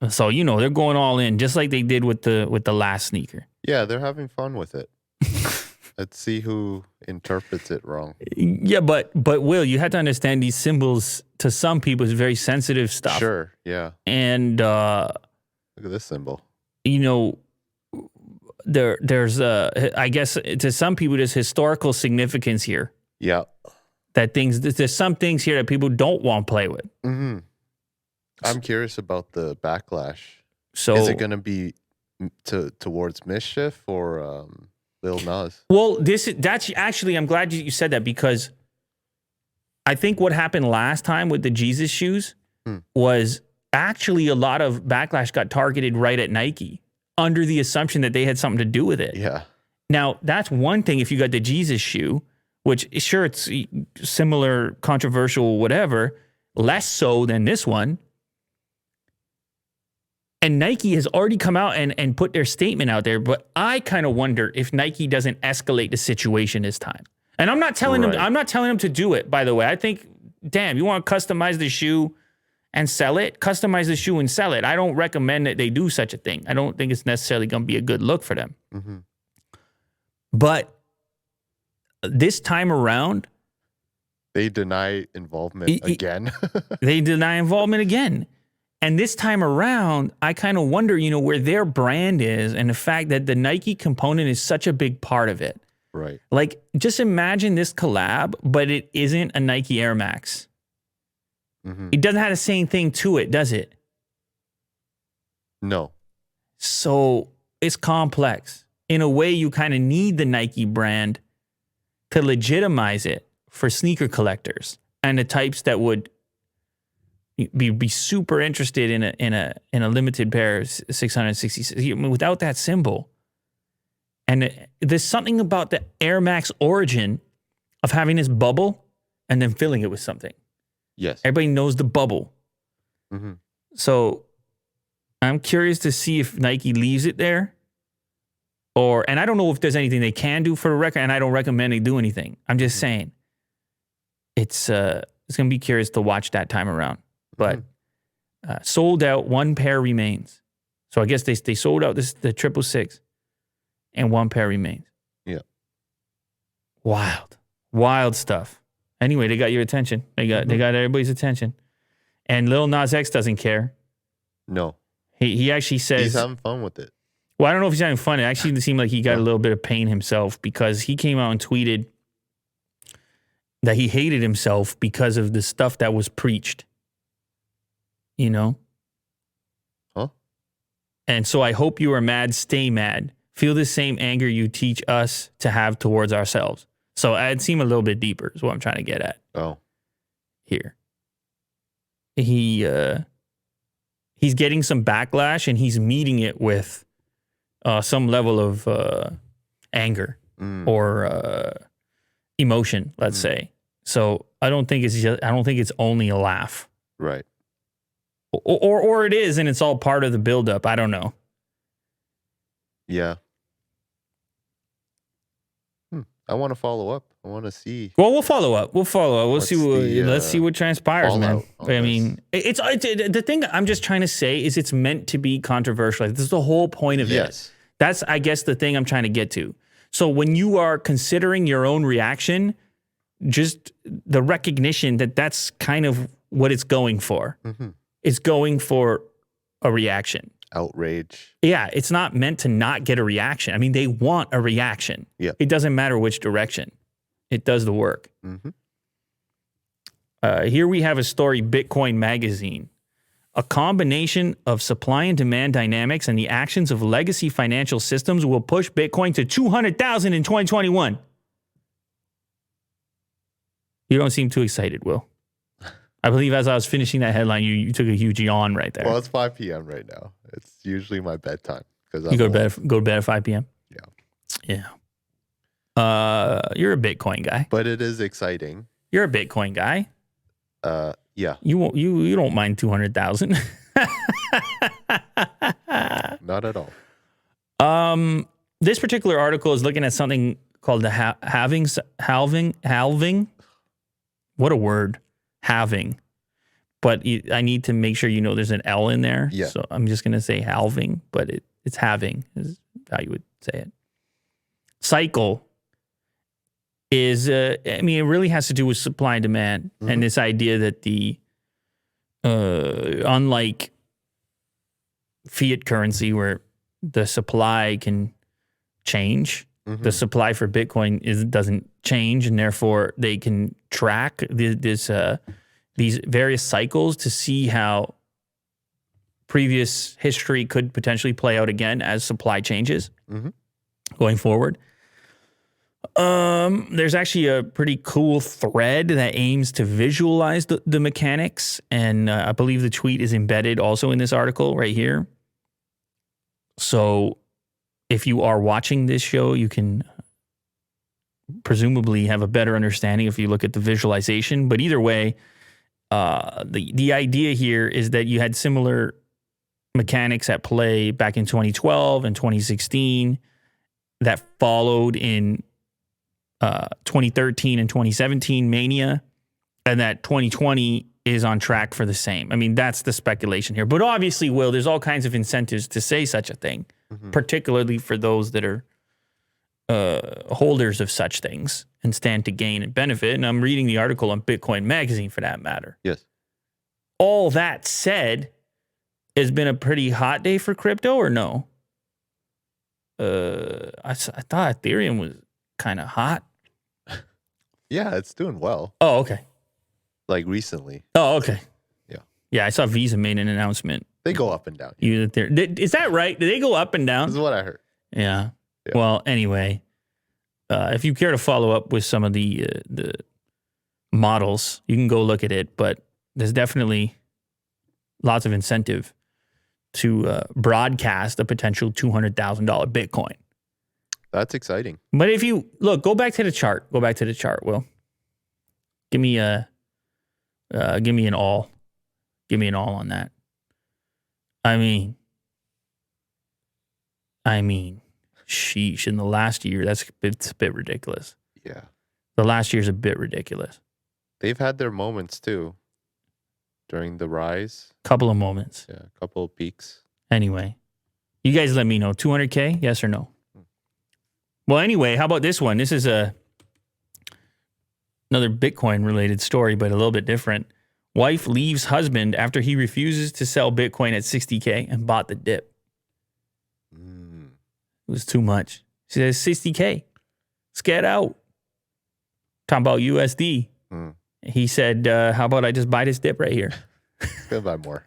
So, you know, they're going all in, just like they did with the last sneaker. Yeah, they're having fun with it. Let's see who interprets it wrong. Yeah, but Will, you have to understand these symbols to some people is very sensitive stuff. Sure, yeah. And look at this symbol. You know, there's I guess to some people there's historical significance here. Yeah. There's some things here that people don't want to play with. Mm-hmm. I'm curious about the backlash. So is it going to be towards mischief or Lil Nas? Well, that's actually, I'm glad you said that, because I think what happened last time with the Jesus shoes was actually a lot of backlash got targeted right at Nike under the assumption that they had something to do with it. Yeah. Now, that's one thing if you got the Jesus shoe, which sure, it's similar, controversial, whatever, less so than this one. And Nike has already come out and put their statement out there, but I kind of wonder if Nike doesn't escalate the situation this time. And I'm not telling them to do it, by the way. I think, damn, you want to customize the shoe and sell it? Customize the shoe and sell it. I don't recommend that they do such a thing. I don't think it's necessarily going to be a good look for them. Mm-hmm. But this time around, they deny involvement again. They deny involvement again. And this time around, I kind of wonder, you know, where their brand is and the fact that the Nike component is such a big part of it. Right. Like, just imagine this collab, but it isn't a Nike Air Max. Mm-hmm. It doesn't have the same thing to it, does it? No. So it's complex. In a way, you kind of need the Nike brand to legitimize it for sneaker collectors and the types that would be super interested in a limited pair of 666. I mean, without that symbol. And there's something about the Air Max origin of having this bubble and then filling it with something. Yes. Everybody knows the bubble. Mm-hmm. So I'm curious to see if Nike leaves it there. And I don't know if there's anything they can do for the record, and I don't recommend they do anything. I'm just saying it's going to be curious to watch that time around. But sold out, one pair remains. So I guess they sold out the 666, and one pair remains. Yeah. Wild stuff. Anyway, they got your attention. They got everybody's attention. And Lil Nas X doesn't care. No. He actually says he's having fun with it. Well, I don't know if he's having fun. It actually seemed like he got a little bit of pain himself, because he came out and tweeted that he hated himself because of the stuff that was preached. You know? Huh? And so I hope you are mad, stay mad. Feel the same anger you teach us to have towards ourselves. So I'd seem a little bit deeper is what I'm trying to get at. Oh. Here. He's getting some backlash, and he's meeting it with some level of anger or emotion, let's say. So I don't think it's only a laugh. Right. Or it is, and it's all part of the buildup. I don't know. Yeah. I want to follow up. I want to see. Well, we'll follow up. We'll see. Let's see what transpires, man. I mean, it's the thing I'm just trying to say is it's meant to be controversial. This is the whole point of it. That's, I guess, the thing I'm trying to get to. So when you are considering your own reaction, just the recognition that that's kind of what it's going for. Mm-hmm. It's going for a reaction. Outrage. Yeah, it's not meant to not get a reaction. I mean, they want a reaction. Yeah. It doesn't matter which direction. It does the work. Mm-hmm. Here we have a story, Bitcoin Magazine. A combination of supply and demand dynamics and the actions of legacy financial systems will push Bitcoin to 200,000 in 2021. You don't seem too excited, Will. I believe as I was finishing that headline, you took a huge yawn right there. Well, it's 5 p.m. right now. It's usually my bedtime because you go to bed at 5 p.m. Yeah. You're a Bitcoin guy. But it is exciting. You're a Bitcoin guy. Yeah. You don't mind 200,000. Not at all. This particular article is looking at something called the halving. What a word, halving. But I need to make sure you know there's an L in there. Yeah. So I'm just going to say halving, but it's halving is how you would say it. Cycle is, it really has to do with supply and demand. Mm-hmm. And this idea that unlike fiat currency where the supply can change, the supply for Bitcoin doesn't change, and therefore they can track these various cycles to see how previous history could potentially play out again as supply changes going forward. There's actually a pretty cool thread that aims to visualize the mechanics, and I believe the tweet is embedded also in this article right here. So if you are watching this show, you can presumably have a better understanding if you look at the visualization. But either way, the idea here is that you had similar mechanics at play back in 2012 and 2016 that followed in 2013 and 2017 mania, and that 2020 is on track for the same. I mean, that's the speculation here. But obviously, Will, there's all kinds of incentives to say such a thing, particularly for those that are holders of such things and stand to gain and benefit. And I'm reading the article on Bitcoin Magazine for that matter. Yes. All that said, has been a pretty hot day for crypto, or no? I thought Ethereum was kind of hot. Yeah, it's doing well. Oh, okay. Like recently. Oh, okay. Yeah. Yeah, I saw Visa made an announcement. They go up and down. Is that right? Do they go up and down? This is what I heard. Yeah. Well, anyway, if you care to follow up with some of the models, you can go look at it. But there's definitely lots of incentive to broadcast a potential $200,000 Bitcoin. That's exciting. But if you look, go back to the chart. Go back to the chart, Will. Give me an all. Give me an all on that. I mean, sheesh. In the last year, it's a bit ridiculous. Yeah. The last year's a bit ridiculous. They've had their moments too during the rise. Couple of moments. Yeah, a couple of peaks. Anyway, you guys let me know. 200K, yes or no? Well, anyway, how about this one? This is another Bitcoin-related story, but a little bit different. Wife leaves husband after he refuses to sell Bitcoin at 60K and bought the dip. It was too much. She says, 60K. Let's get out. Talking about USD. He said, how about I just buy this dip right here? Go buy more.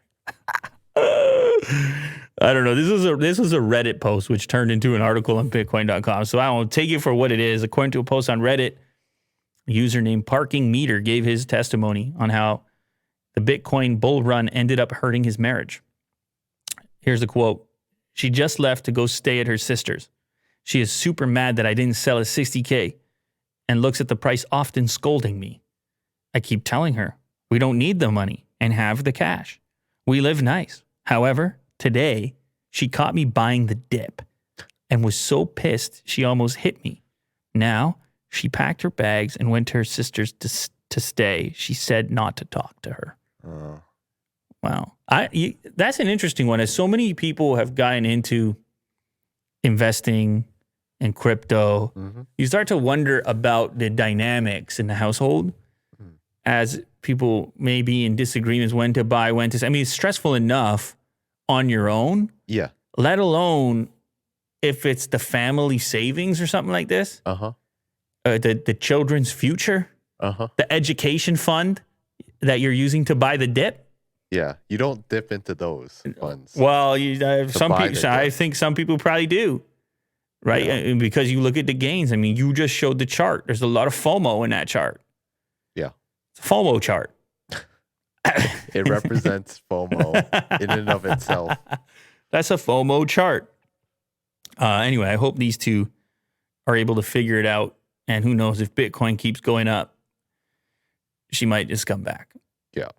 I don't know. This was a Reddit post, which turned into an article on Bitcoin.com. So I don't take it for what it is. According to a post on Reddit, a user named Parking Meter gave his testimony on how the Bitcoin bull run ended up hurting his marriage. Here's the quote. She just left to go stay at her sister's. She is super mad that I didn't sell at 60K and looks at the price often scolding me. I keep telling her, we don't need the money and have the cash. We live nice. However, today, she caught me buying the dip and was so pissed she almost hit me. Now, she packed her bags and went to her sister's to stay. She said not to talk to her. Wow. That's an interesting one. As so many people have gotten into investing in crypto, you start to wonder about the dynamics in the household as people may be in disagreements when to buy, when to sell. I mean, it's stressful enough on your own. Yeah. Let alone if it's the family savings or something like this. The children's future. The education fund that you're using to buy the dip. Yeah, you don't dip into those funds. Well, I think some people probably do, right? Yeah. Because you look at the gains. I mean, you just showed the chart. There's a lot of FOMO in that chart. Yeah. It's a FOMO chart. It represents FOMO in and of itself. That's a FOMO chart. Anyway, I hope these two are able to figure it out. And who knows, if Bitcoin keeps going up, she might just come back. Yeah.